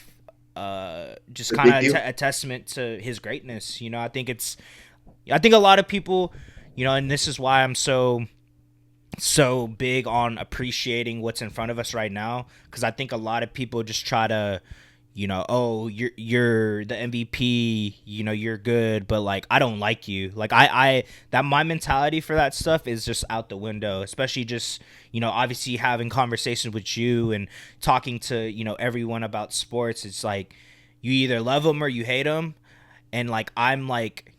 just It's a kind big of deal. a testament to his greatness. I think a lot of people, and this is why I'm so big on appreciating what's in front of us right now, because I think a lot of people just try to, oh, you're the MVP, you're good, but like I don't like you. Like I that my mentality for that stuff is just out the window, especially just obviously having conversations with you and talking to everyone about sports. It's like you either love them or you hate them, and like I'm like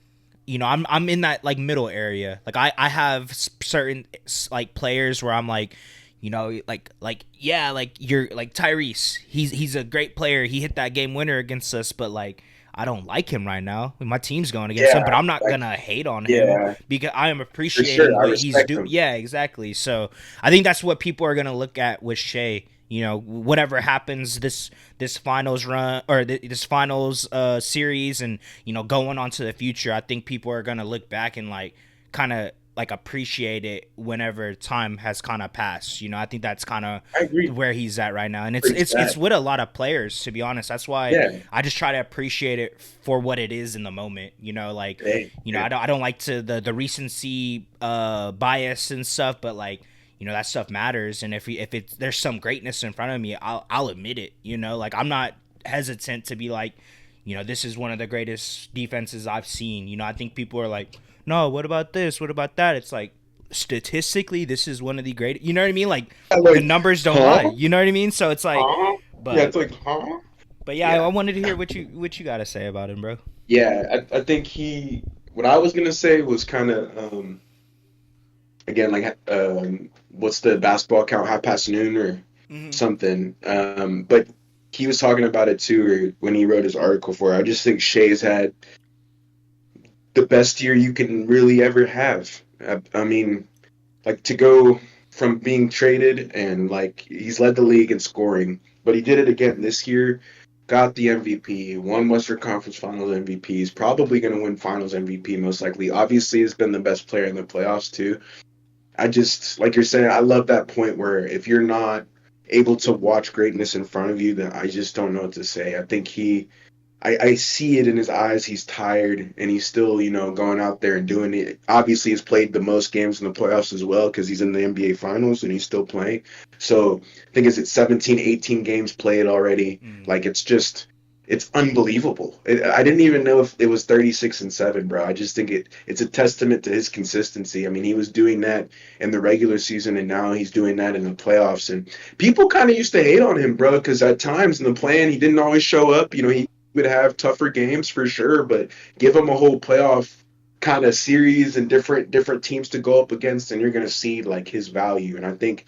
I'm in that like middle area. Like I have certain like players where I'm like, yeah, like you're like Tyrese. He's a great player. He hit that game winner against us, but like I don't like him right now. My team's going against him, Yeah. but I'm not Like, gonna hate on him yeah. because I am For sure. appreciating I what he's respect doing. him. Yeah, exactly. So I think that's what people are gonna look at with Shea. Whatever happens this finals run or this finals series, and going on to the future, I think people are gonna look back and like kind of like appreciate it whenever time has kind of passed. I think that's kind of I agree. where he's at right now, and it's Pretty it's sad. it's with a lot of players, to be honest. That's why Yeah. I just try to appreciate it for what it is in the moment. Like Hey, yeah. I don't like to the recency bias and stuff, but like that stuff matters, and if it's there's some greatness in front of me, I'll admit it. Like I'm not hesitant to be like, this is one of the greatest defenses I've seen. I think people are like, no, what about this? What about that? It's like statistically, this is one of the great. You know what I mean? Like I'm the like, numbers don't lie. huh? You know what I mean? So it's like, Huh? Yeah, but it's like, huh? but yeah, I Yeah. wanted to hear what you got to say about him, bro. Yeah, I think what I was gonna say was kind of, again, like, what's the basketball count, half past noon or Mm-hmm. something. But he was talking about it too, or when he wrote his article for it. I just think Shea's had the best year you can really ever have. I mean, like to go from being traded and like he's led the league in scoring, but he did it again this year. Got the MVP, won Western Conference Finals MVP. He's probably going to win Finals MVP most likely. Obviously, has been the best player in the playoffs too. I just like you're saying. I love that point where if you're not able to watch greatness in front of you, then I just don't know what to say. I think I see it in his eyes. He's tired, and he's still, going out there and doing it. Obviously, he's played the most games in the playoffs as well because he's in the NBA Finals and he's still playing. So I think it's 17, 18 games played already. Mm. Like it's unbelievable. I didn't even know if it was 36-7, bro. I just think it's a testament to his consistency. I mean, he was doing that in the regular season, and now he's doing that in the playoffs. And people kind of used to hate on him, bro, because at times in the plan he didn't always show up. He would have tougher games for sure, but give him a whole playoff kind of series and different teams to go up against, and you're gonna see like his value. And I think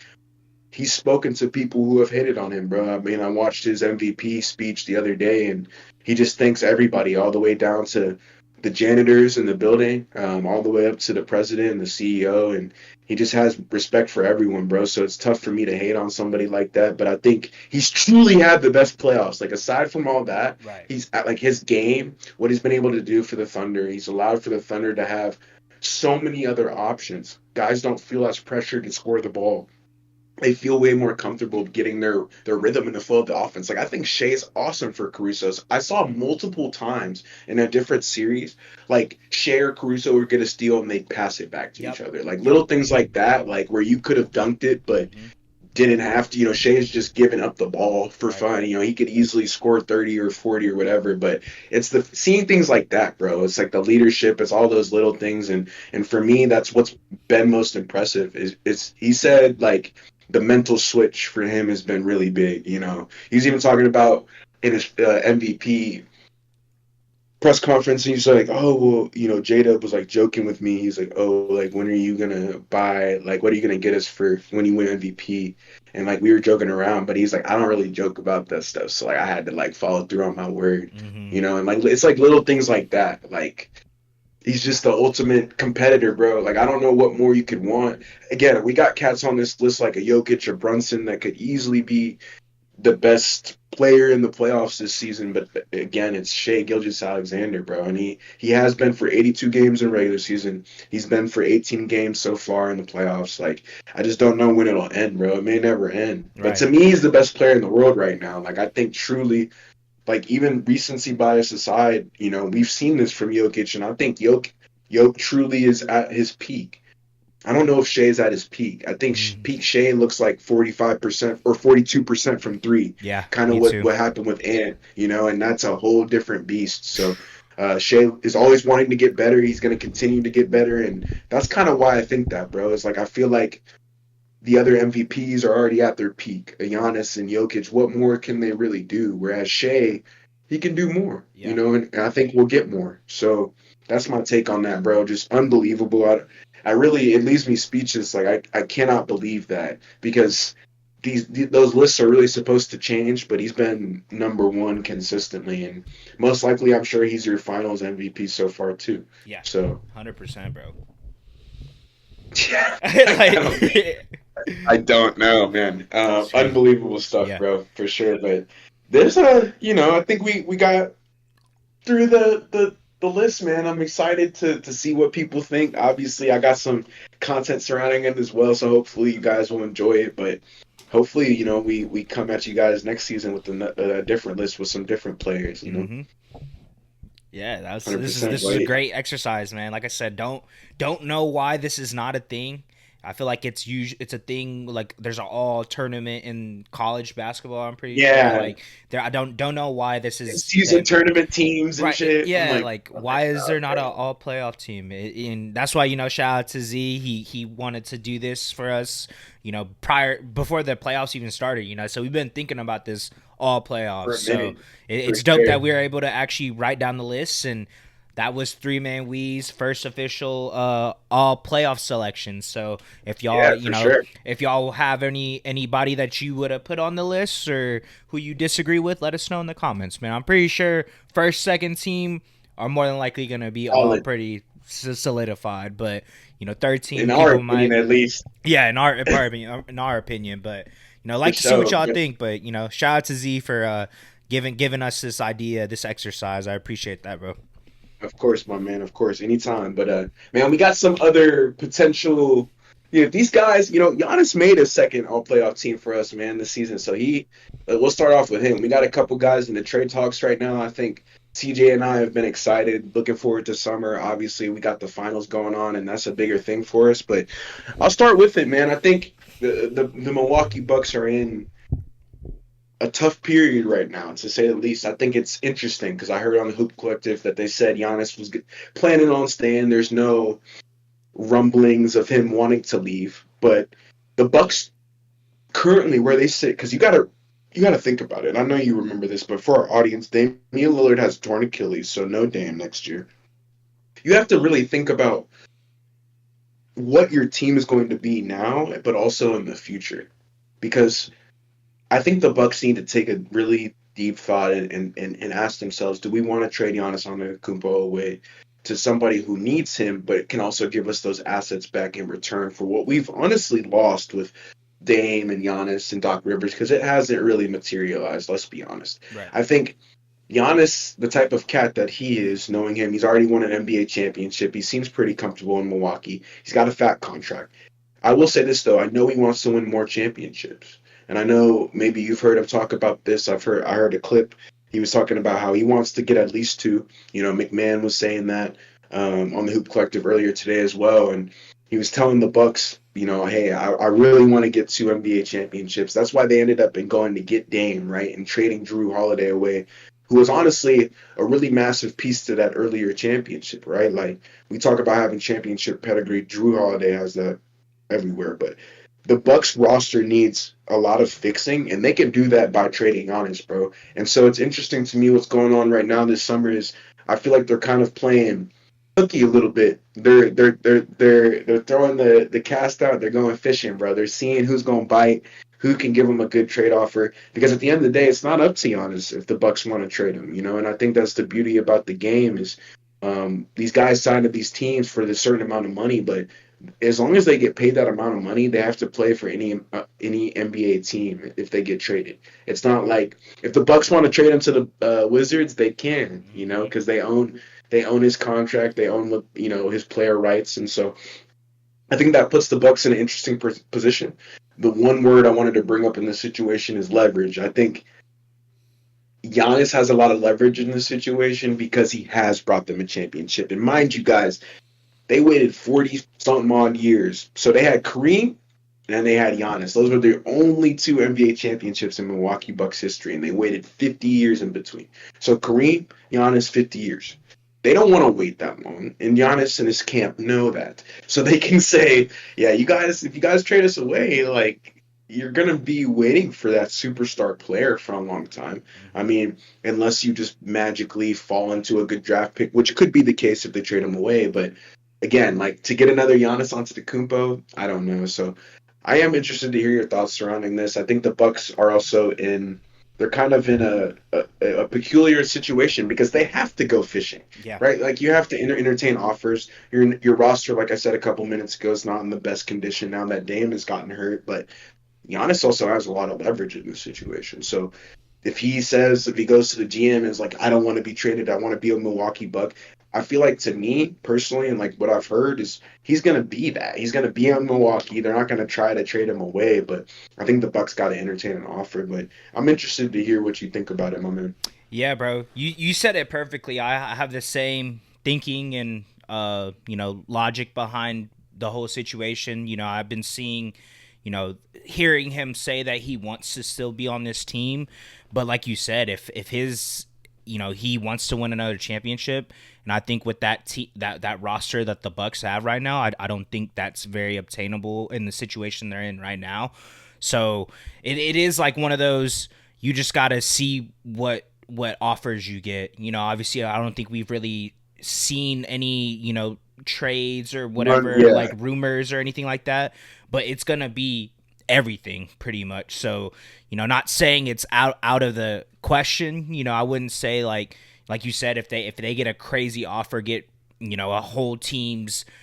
he's spoken to people who have hated on him, bro. I mean, I watched his MVP speech the other day, and he just thanks everybody, all the way down to the janitors in the building, all the way up to the president and the CEO, and he just has respect for everyone, bro. So it's tough for me to hate on somebody like that, but I think he's truly had the best playoffs. Like aside from all that, Right. he's at like his game, what he's been able to do for the Thunder. He's allowed for the Thunder to have so many other options. Guys don't feel as pressured to score the ball. They feel way more comfortable getting their rhythm in the flow of the offense. Like I think Shea's awesome for Caruso's. I saw multiple times in a different series, like Shea or Caruso would get a steal and they'd pass it back to each Yep. other. Like Yep. little things like that, like where you could have dunked it, but Mm-hmm. didn't have to. Shea's just giving up the ball for Right. fun. He could easily score 30 or 40 or whatever, but it's the seeing things like that, bro. It's like the leadership, it's all those little things. And for me, that's what's been most impressive is he said like the mental switch for him has been really big. You know, he's even talking about in his MVP press conference, and he's like, "Oh, well, you know, Jada was like joking with me. He's like, oh, like when are you gonna buy? Like, what are you gonna get us for when you win MVP?" And like we were joking around, but he's like, "I don't really joke about that stuff." So like I had to like follow through on my word, Mm-hmm. you know. And like it's like little things like that. Like he's just the ultimate competitor, bro. Like I don't know what more you could want. Again, we got cats on this list like a Jokic or Brunson that could easily be the best player in the playoffs this season, but again, it's Shai Gilgeous-Alexander, bro, and he has been for 82 games in regular season. He's been for 18 games so far in the playoffs. Like, I just don't know when it'll end, bro. It may never end. But to Right. me, he's the best player in the world right now. Like, I think truly, like even recency bias aside, you know, we've seen this from Jokic, and I think Jokic truly is at his peak. I don't know if Shay's at his peak. I think Mm. peak Shay looks like 45% or 42% from three, Yeah, kind of me what, too. what happened with Ant, you know, and that's a whole different beast. So Shay is always wanting to get better. He's going to continue to get better. And that's kind of why I think that, bro. It's like I feel like the other MVPs are already at their peak. Giannis and Jokic, what more can they really do? Whereas Shay, he can do more, you Yeah. know, and I think we'll get more. So that's my take on that, bro. Just unbelievable. I really, it leaves me speechless. Like I cannot believe that because those lists are really supposed to change, but he's been number one consistently, and most likely, I'm sure he's your Finals MVP so far too. Yeah. So 100%, bro. yeah, Like I don't know, man. it's crazy. Unbelievable stuff, Yeah. bro, for sure. But there's a, you know, I think we got through the list, man. I'm excited to see what people think. Obviously, I got some content surrounding it as well, so hopefully you guys will enjoy it. But hopefully, you know, we come at you guys next season with a different list with some different players. You know, Mm-hmm. Yeah, that's hundred this percent. is a Like, great exercise, man. Like I said, don't know why this is not a thing. I feel like it's a thing. Like there's an all tournament in college basketball. I'm pretty sure. yeah, Like there, I don't know why this is season that. tournament teams and Right. shit. I'm Yeah. like, Like, oh my why is god, there not bro. an all playoff team? And that's why, shout out to Z. He wanted to do this for us, before the playoffs even started, So we've been thinking about this all playoffs. For a So minute, for it's dope sure. that we were able to actually write down the lists. And that was Three Man Wee's first official all playoff selection. So if y'all, Yeah, for sure. if y'all have anybody that you would have put on the list or who you disagree with, let us know in the comments, man. I'm pretty sure first, second team are more than likely gonna be all Solid, pretty solidified, but third team in our people opinion, might, at least. yeah, in our opinion, but For like to see what sure. y'all But think. But shout out to Z for giving us this idea, this exercise. I appreciate that, bro. of course, my man, of course, anytime. But man, we got some other potential. Yeah, these guys, you know, Giannis made a second All Playoff team for us, man, this season. So we'll start off with him. We got a couple guys in the trade talks right now. I think CJ and I have been excited, looking forward to summer. Obviously, we got the finals going on, and that's a bigger thing for us. But I'll start with it, man. I think the Milwaukee Bucks are in a tough period right now, to say the least. I think it's interesting because I heard on the Hoop Collective that they said Giannis was planning on staying. There's no rumblings of him wanting to leave, but the Bucks currently where they sit, because you gotta think about it. I know you remember this, but for our audience, Damian Lillard has torn Achilles, so no Dame next year. You have to really think about what your team is going to be now, but also in the future, because I think the Bucks need to take a really deep thought and ask themselves, do we want to trade Giannis Antetokounmpo away to somebody who needs him, but can also give us those assets back in return for what we've honestly lost with Dame and Giannis and Doc Rivers, because it hasn't really materialized, let's be honest. Right. I think Giannis, the type of cat that he is, knowing him, he's already won an NBA championship. He seems pretty comfortable in Milwaukee. He's got a fat contract. I will say this though, I know he wants to win more championships. And I know maybe you've heard him talk about this. I heard a clip. He was talking about how he wants to get at least two. You know, McMahon was saying that on the Hoop Collective earlier today as well. And he was telling the Bucks, you know, hey, I really want to get two NBA championships. That's why they ended up in going to get Dame, right, and trading Drew Holiday away, who was honestly a really massive piece to that earlier championship, right? Like we talk about having championship pedigree. Drew Holiday has that everywhere, but the Bucks roster needs a lot of fixing, and they can do that by trading Giannis, bro. And so it's interesting to me what's going on right now this summer is I feel like they're kind of playing hooky a little bit. They're throwing the cast out. They're going fishing, bro. They're seeing who's going to bite, who can give them a good trade offer. Because at the end of the day, it's not up to Giannis if the Bucks want to trade him, you know. And I think that's the beauty about the game is these guys sign to these teams for this certain amount of money, but as long as they get paid that amount of money, they have to play for any NBA team if they get traded. It's not like if the Bucks want to trade him to the Wizards, they can, you know, because they own his contract, they own his player rights, and so I think that puts the Bucks in an interesting position. The one word I wanted to bring up in this situation is leverage. I think Giannis has a lot of leverage in this situation because he has brought them a championship. And mind you, guys, they waited 40 something odd years. So they had Kareem and they had Giannis. Those were the only two NBA championships in Milwaukee Bucks history, and they waited 50 years in between. So Kareem, Giannis, 50 years. They don't want to wait that long, and Giannis and his camp know that. So they can say, yeah, you guys, if you guys trade us away, like, you're going to be waiting for that superstar player for a long time. I mean, unless you just magically fall into a good draft pick, which could be the case if they trade him away, but again, like to get another Giannis Antetokounmpo, I don't know. So I am interested to hear your thoughts surrounding this. I think the Bucks are also they're kind of in a peculiar situation because they have to go fishing, Yeah. right? Like you have to entertain offers. Your roster, like I said a couple minutes ago, is not in the best condition now that Dame has gotten hurt, but Giannis also has a lot of leverage in this situation. So if he goes to the GM and is like, I don't want to be traded, I want to be a Milwaukee Buck, I feel like to me personally, and like what I've heard is he's gonna be that. He's gonna be on Milwaukee. They're not gonna try to trade him away, but I think the Bucks got to entertain an offer. But I'm interested to hear what you think about it, my man. Yeah, bro. You said it perfectly. I have the same thinking and logic behind the whole situation. I've been seeing, hearing him say that he wants to still be on this team, but like you said, if his he wants to win another championship, and I think with that roster that the Bucks have right now, I don't think that's very obtainable in the situation they're in right now. So it is like one of those, you just got to see what offers you get. Obviously, I don't think we've really seen any, trades or whatever, Yeah. like rumors or anything like that, but it's going to be everything pretty much. So, not saying it's out of the question, I wouldn't say like you said, if they get a crazy offer, get, a whole team's first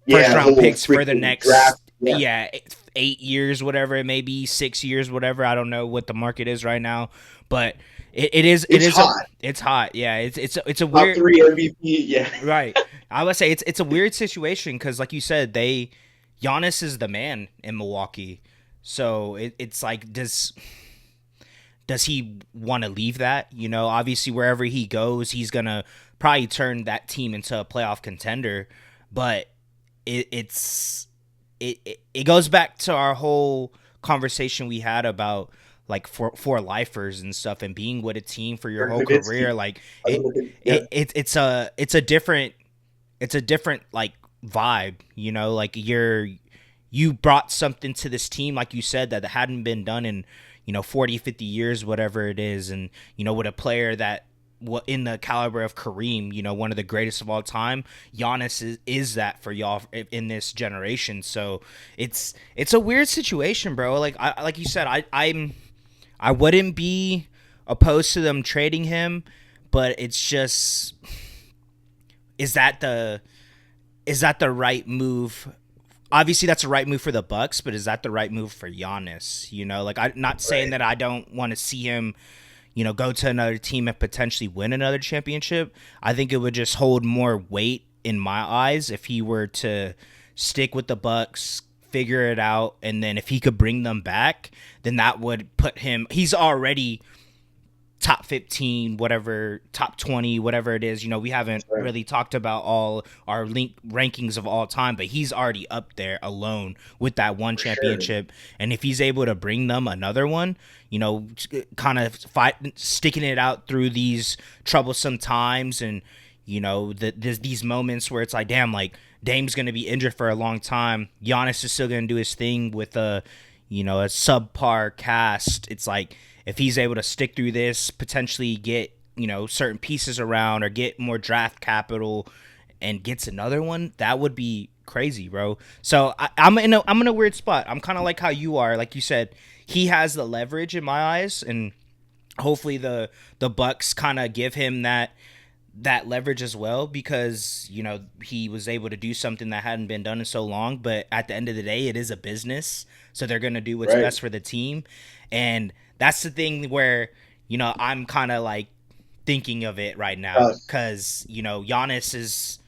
Yeah, round whole picks for the freaking next, draft. Yeah. yeah, 8 years, whatever it may be, 6 years, whatever. I don't know what the market is right now, but It's hot. it's hot. Yeah, it's a Top weird, three MVP. Yeah. right. I would say it's a weird situation because, like you said, Giannis is the man in Milwaukee, so it's like does he want to leave that? Obviously wherever he goes, he's gonna probably turn that team into a playoff contender, but it goes back to our whole conversation we had about like for lifers and stuff and being with a team for your Dirk whole Nowitzki. career. Like it's a different like vibe, like you brought something to this team, like you said, that hadn't been done in 40, 50 years, whatever it is. And with a player that in the caliber of Kareem, one of the greatest of all time, Giannis is that for y'all in this generation. So it's a weird situation, bro. Like you said, I wouldn't be opposed to them trading him, but it's just, is that the right move? Obviously that's the right move for the Bucks, but is that the right move for Giannis? Like, I'm not saying that I don't want to see him, go to another team and potentially win another championship. I think it would just hold more weight in my eyes if he were to stick with the Bucks, figure it out, and then if he could bring them back, then that would put him, he's already top 15, whatever, top 20, whatever it is. We haven't really talked about all our rankings of all time, but he's already up there alone with that one championship. Sure. And if he's able to bring them another one, kind of sticking it out through these troublesome times and, there's these moments where it's like, damn, like Dame's going to be injured for a long time. Giannis is still going to do his thing with a subpar cast. It's like if he's able to stick through this, potentially get, certain pieces around or get more draft capital and gets another one, that would be crazy, bro. So I'm in a weird spot. I'm kind of like how you are. Like you said, he has the leverage in my eyes, and hopefully the Bucks kind of give him that leverage as well, because he was able to do something that hadn't been done in so long. But at the end of the day, it is a business, so they're going to do what's Right. best for the team. And that's the thing where I'm kind of like thinking of it right now, Us. because Giannis is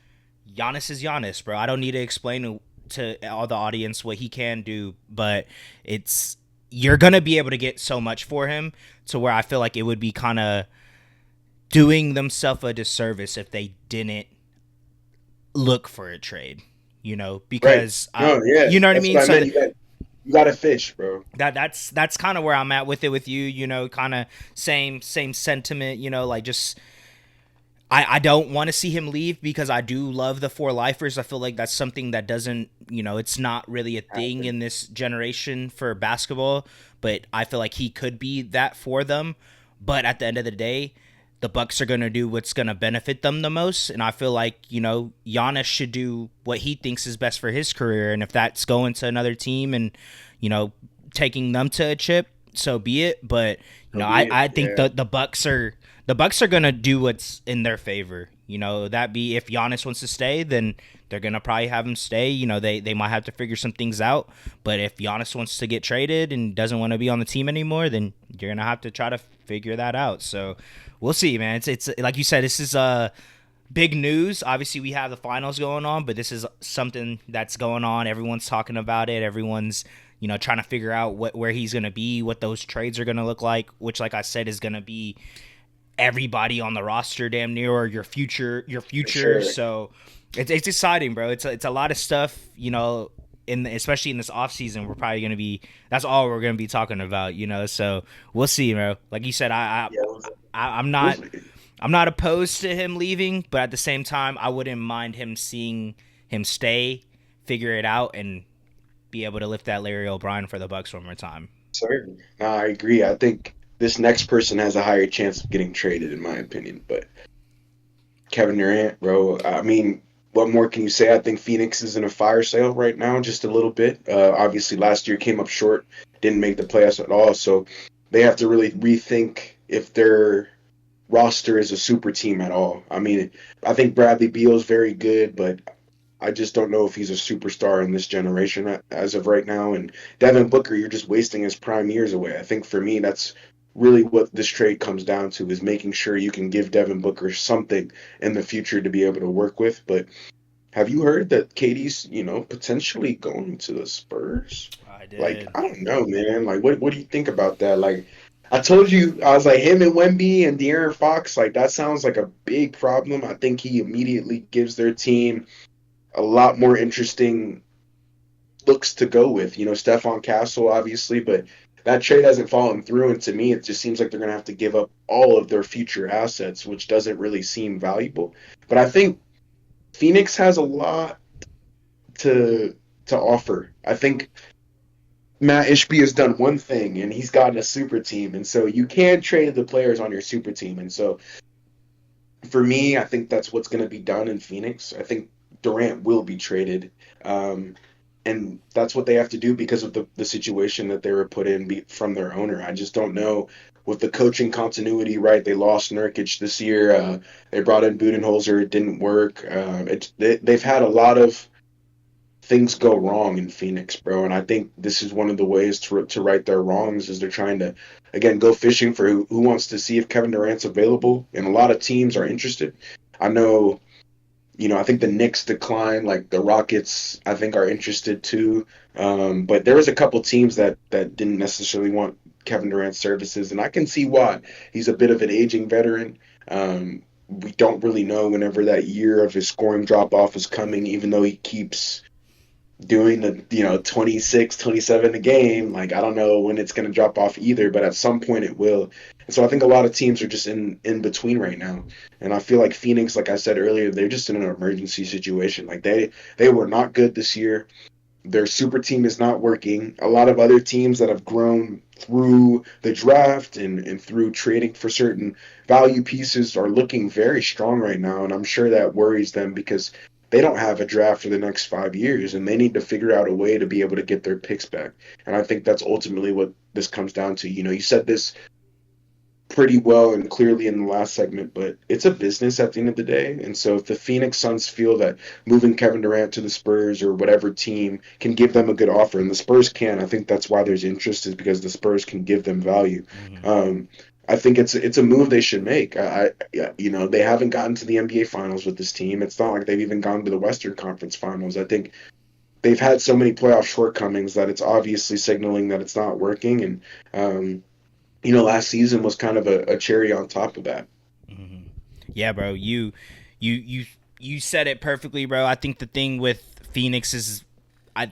Giannis, bro. I don't need to explain to all the audience what he can do, but it's you're gonna be able to get so much for him, to where I feel like it would be kind of doing themselves a disservice if they didn't look for a trade. Right. Because No, yeah. you know what I That's mean. what I So meant. You got to fish, bro. that's kind of where I'm at with it with you. Kind of same sentiment. Like just I don't want to see him leave, because I do love the four lifers. I feel like that's something that doesn't, it's not really a thing Happen. in this generation for basketball, but I feel like he could be that for them. But at the end of the day, the Bucks are going to do what's going to benefit them the most, and I feel like, Giannis should do what he thinks is best for his career, and if that's going to another team and, you know, taking them to a chip, so be it. But So be I it. I think Yeah. the Bucks are gonna do what's in their favor. That be if Giannis wants to stay, then they're gonna probably have him stay. They might have to figure some things out. But if Giannis wants to get traded and doesn't want to be on the team anymore, then you're gonna have to try to figure that out. So we'll see, man. It's like you said, this is big news. Obviously, we have the finals going on, but this is something that's going on. Everyone's talking about it. Everyone's trying to figure out where he's going to be, what those trades are going to look like, which, like I said, is going to be everybody on the roster, damn near, or your future, For sure. So it's exciting, bro. It's a lot of stuff, especially in this off season. We're probably going to be that's all we're going to be talking about, So we'll see, bro. Like you said, Yeah. I'm We'll not see. I'm not opposed to him leaving, but at the same time, I wouldn't mind him seeing him stay, figure it out, and be able to lift that Larry O'Brien for the Bucks one more time. Sir. No, I agree. I think this next person has a higher chance of getting traded, in my opinion. But Kevin Durant, bro. I mean, what more can you say? I think Phoenix is in a fire sale right now, just a little bit. Obviously, last year came up short, didn't make the playoffs at all. So they have to really rethink if their roster is a super team at all. I mean, I think Bradley Beal is very good, but I just don't know if he's a superstar in this generation as of right now. And Devin Booker, you're just wasting his prime years away. I think for me, that's really what this trade comes down to, is making sure you can give Devin Booker something in the future to be able to work with. But have you heard that KD's, potentially going to the Spurs? I Like, did. I don't know, man. Like, what do you think about that? Like, I told you, I was like, him and Wemby and De'Aaron Fox, like, that sounds like a big problem. I think he immediately gives their team a lot more interesting looks to go with. Stephon Castle, obviously, but that trade hasn't fallen through. And to me, it just seems like they're going to have to give up all of their future assets, which doesn't really seem valuable. But I think Phoenix has a lot to offer. I think Matt Ishby has done one thing, and he's gotten a super team. And so you can trade the players on your super team. And so for me, I think that's what's going to be done in Phoenix. I think Durant will be traded. Um, and that's what they have to do because of the situation that they were put in from their owner. I just don't know with the coaching continuity, right? They lost Nurkic this year. They brought in Budenholzer. It didn't work. They've had a lot of things go wrong in Phoenix, bro. And I think this is one of the ways to right their wrongs is they're trying to, again, go fishing for who wants to see if Kevin Durant's available. And a lot of teams are interested. I know, I think the Knicks decline, like the Rockets, I think are interested too. But there was a couple teams that didn't necessarily want Kevin Durant's services, and I can see why. He's a bit of an aging veteran. We don't really know whenever that year of his scoring drop off is coming, even though he keeps doing the 26, 27 a game. Like I don't know when it's going to drop off either, but at some point it will. And so I think a lot of teams are just in between right now. And I feel like Phoenix, like I said earlier, they're just in an emergency situation. Like they were not good this year. Their super team is not working. A lot of other teams that have grown through the draft and through trading for certain value pieces are looking very strong right now. And I'm sure that worries them because they don't have a draft for the next 5 years and they need to figure out a way to be able to get their picks back. And I think that's ultimately what this comes down to. You said this pretty well and clearly in the last segment, but it's a business at the end of the day. And so if the Phoenix Suns feel that moving Kevin Durant to the Spurs or whatever team can give them a good offer, and the Spurs can, I think that's why there's interest, is because the Spurs can give them value. I think it's a move they should make. They haven't gotten to the NBA Finals with this team. It's not like they've even gone to the Western Conference Finals. I think they've had so many playoff shortcomings that it's obviously signaling that it's not working. And last season was kind of a cherry on top of that. Mm-hmm. Yeah, bro. You said it perfectly, bro. I think the thing with Phoenix is I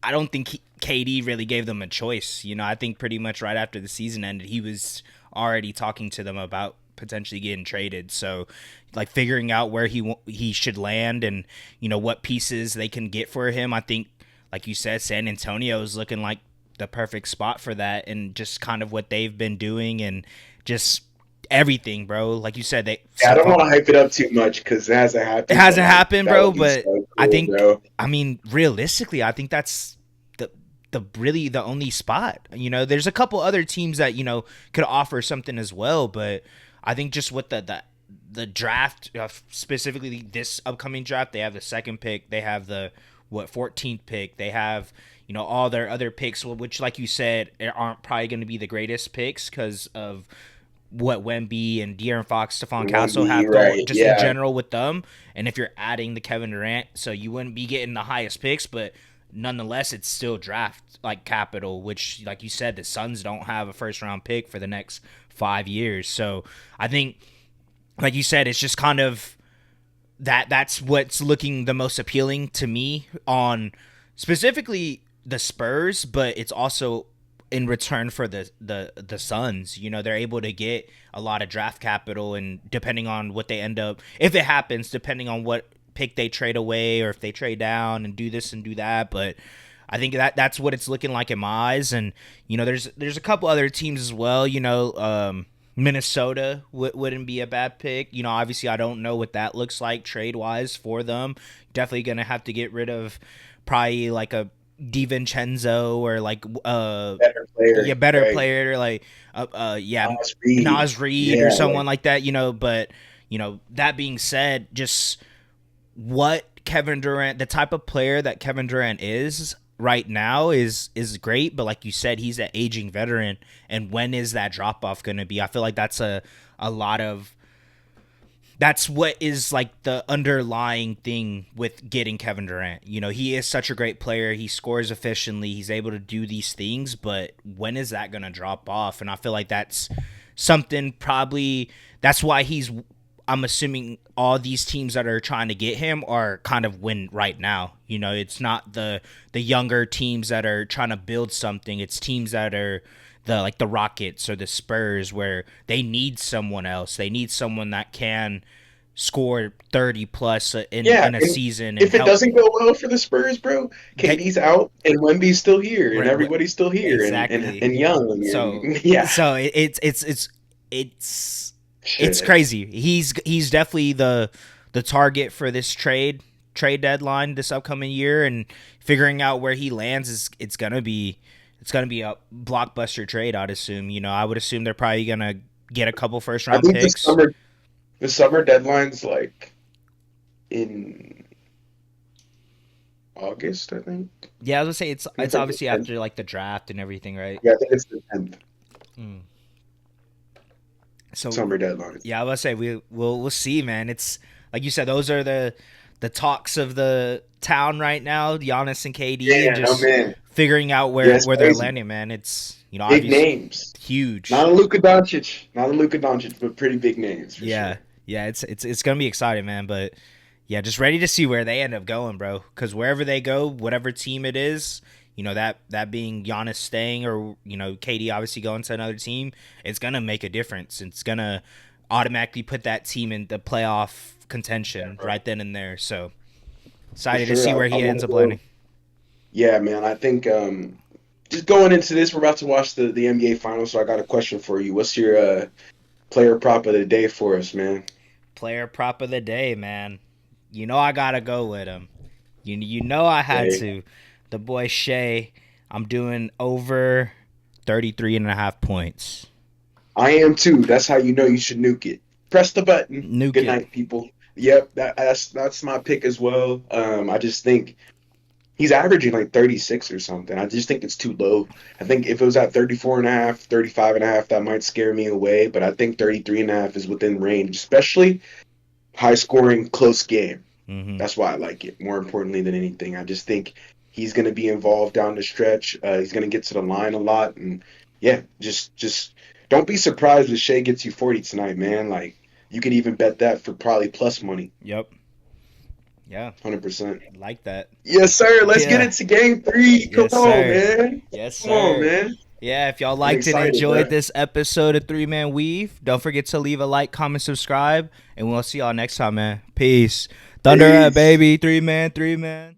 don't think KD really gave them a choice. I think pretty much right after the season ended, he was already talking to them about potentially getting traded. So, like figuring out where he should land and what pieces they can get for him. I think, like you said, San Antonio is looking like the perfect spot for that, and just kind of what they've been doing and just everything, bro. Like you said, I don't want to hype it up too much because it hasn't happened. It hasn't happened, bro. But so cool, I think, bro. I mean, realistically, I think that's really the only spot. There's a couple other teams that could offer something as well, but I think just with the draft, specifically this upcoming draft, they have the second pick, they have the 14th pick, they have all their other picks, which, like you said, aren't probably going to be the greatest picks because of what Wemby and De'Aaron Fox, Stephon Castle have going just in general with them. And if you're adding the Kevin Durant, so you wouldn't be getting the highest picks, but nonetheless, it's still draft like capital, which, like you said, the Suns don't have a first round pick for the next 5 years. So I think, like you said, it's just kind of that's what's looking the most appealing to me on specifically the Spurs, but it's also in return for the Suns. They're able to get a lot of draft capital, and depending on what they end up, if it happens, depending on what pick they trade away or if they trade down and do this and do that. But I think that's what it's looking like in my eyes. And there's a couple other teams as well. Minnesota wouldn't be a bad pick. Obviously I don't know what that looks like trade wise for them. Definitely gonna have to get rid of probably like a DiVincenzo or like better right. player like Nas Reed or someone like that. But that being said, just what Kevin Durant, the type of player that Kevin Durant is right now is great, but like you said, he's an aging veteran, and when is that drop off going to be? I feel like that's a lot of that's what is like the underlying thing with getting Kevin Durant. He is such a great player. He scores efficiently. He's able to do these things, but when is that going to drop off? And I feel like that's something probably that's why I'm assuming all these teams that are trying to get him are kind of win right now. It's not the younger teams that are trying to build something. It's teams that are the Rockets or the Spurs where they need someone else. They need someone that can score 30 plus in a season. If it doesn't go well for the Spurs, bro, KD's out and Wemby's still here and everybody's still here exactly. and young. So yeah. So it's crazy. He's definitely the target for this trade deadline this upcoming year, and figuring out where he lands it's gonna be a blockbuster trade. I'd assume. I would assume they're probably gonna get a couple first round picks. The summer deadline's like in August, I think. Yeah, I was gonna say it's obviously after like the draft and everything, right? Yeah, I think it's the 10th. So summer deadline. Yeah, I was gonna say we'll see, man. It's like you said, those are the talks of the town right now. Giannis and KD, and just figuring out where they're landing, man. It's big names, huge. Not a Luka Doncic, but pretty big names. Yeah, sure. Yeah. It's gonna be exciting, man. But Yeah, just ready to see where they end up going, bro. Because wherever they go, whatever team it is, that being Giannis staying or KD obviously going to another team, it's gonna make a difference. It's gonna automatically put that team in the playoff Yeah, contention bro. right then and there. So For excited to sure. see where I he want ends to up landing. go. Yeah, man. I think just going into this, we're about to watch the NBA finals. So I got a question for you. What's your player prop of the day for us, man? Player prop of the day, man. I gotta go with him. You know I had Hey, to. The boy Shea. I'm doing over 33.5 points. I am too. That's how you know you should nuke it. Press the button. Nuke Good it. night, people. Yep, that's my pick as well. I just think he's averaging like 36 or something. I just think it's too low. I think if it was at 34 and a half, 35 and a half, that might scare me away. But I think 33 and a half is within range, especially high scoring, close game. Mm-hmm. That's why I like it more importantly than anything. I just think he's going to be involved down the stretch. He's going to get to the line a lot. And yeah, just don't be surprised if Shea gets you 40 tonight, man. Like, you could even bet that for probably plus money. Yep. Yeah. 100%. Like that. Yes, sir. Let's get Yeah. into game three. Come Yes, on, sir. man. Yes, Come on, sir. man. Yeah, if y'all I'm liked and excited, enjoyed bro. this episode of Three Man Weave, don't forget to leave a like, comment, subscribe, and we'll see y'all next time, man. Peace. Thunder up, Peace. baby. Three man, three man.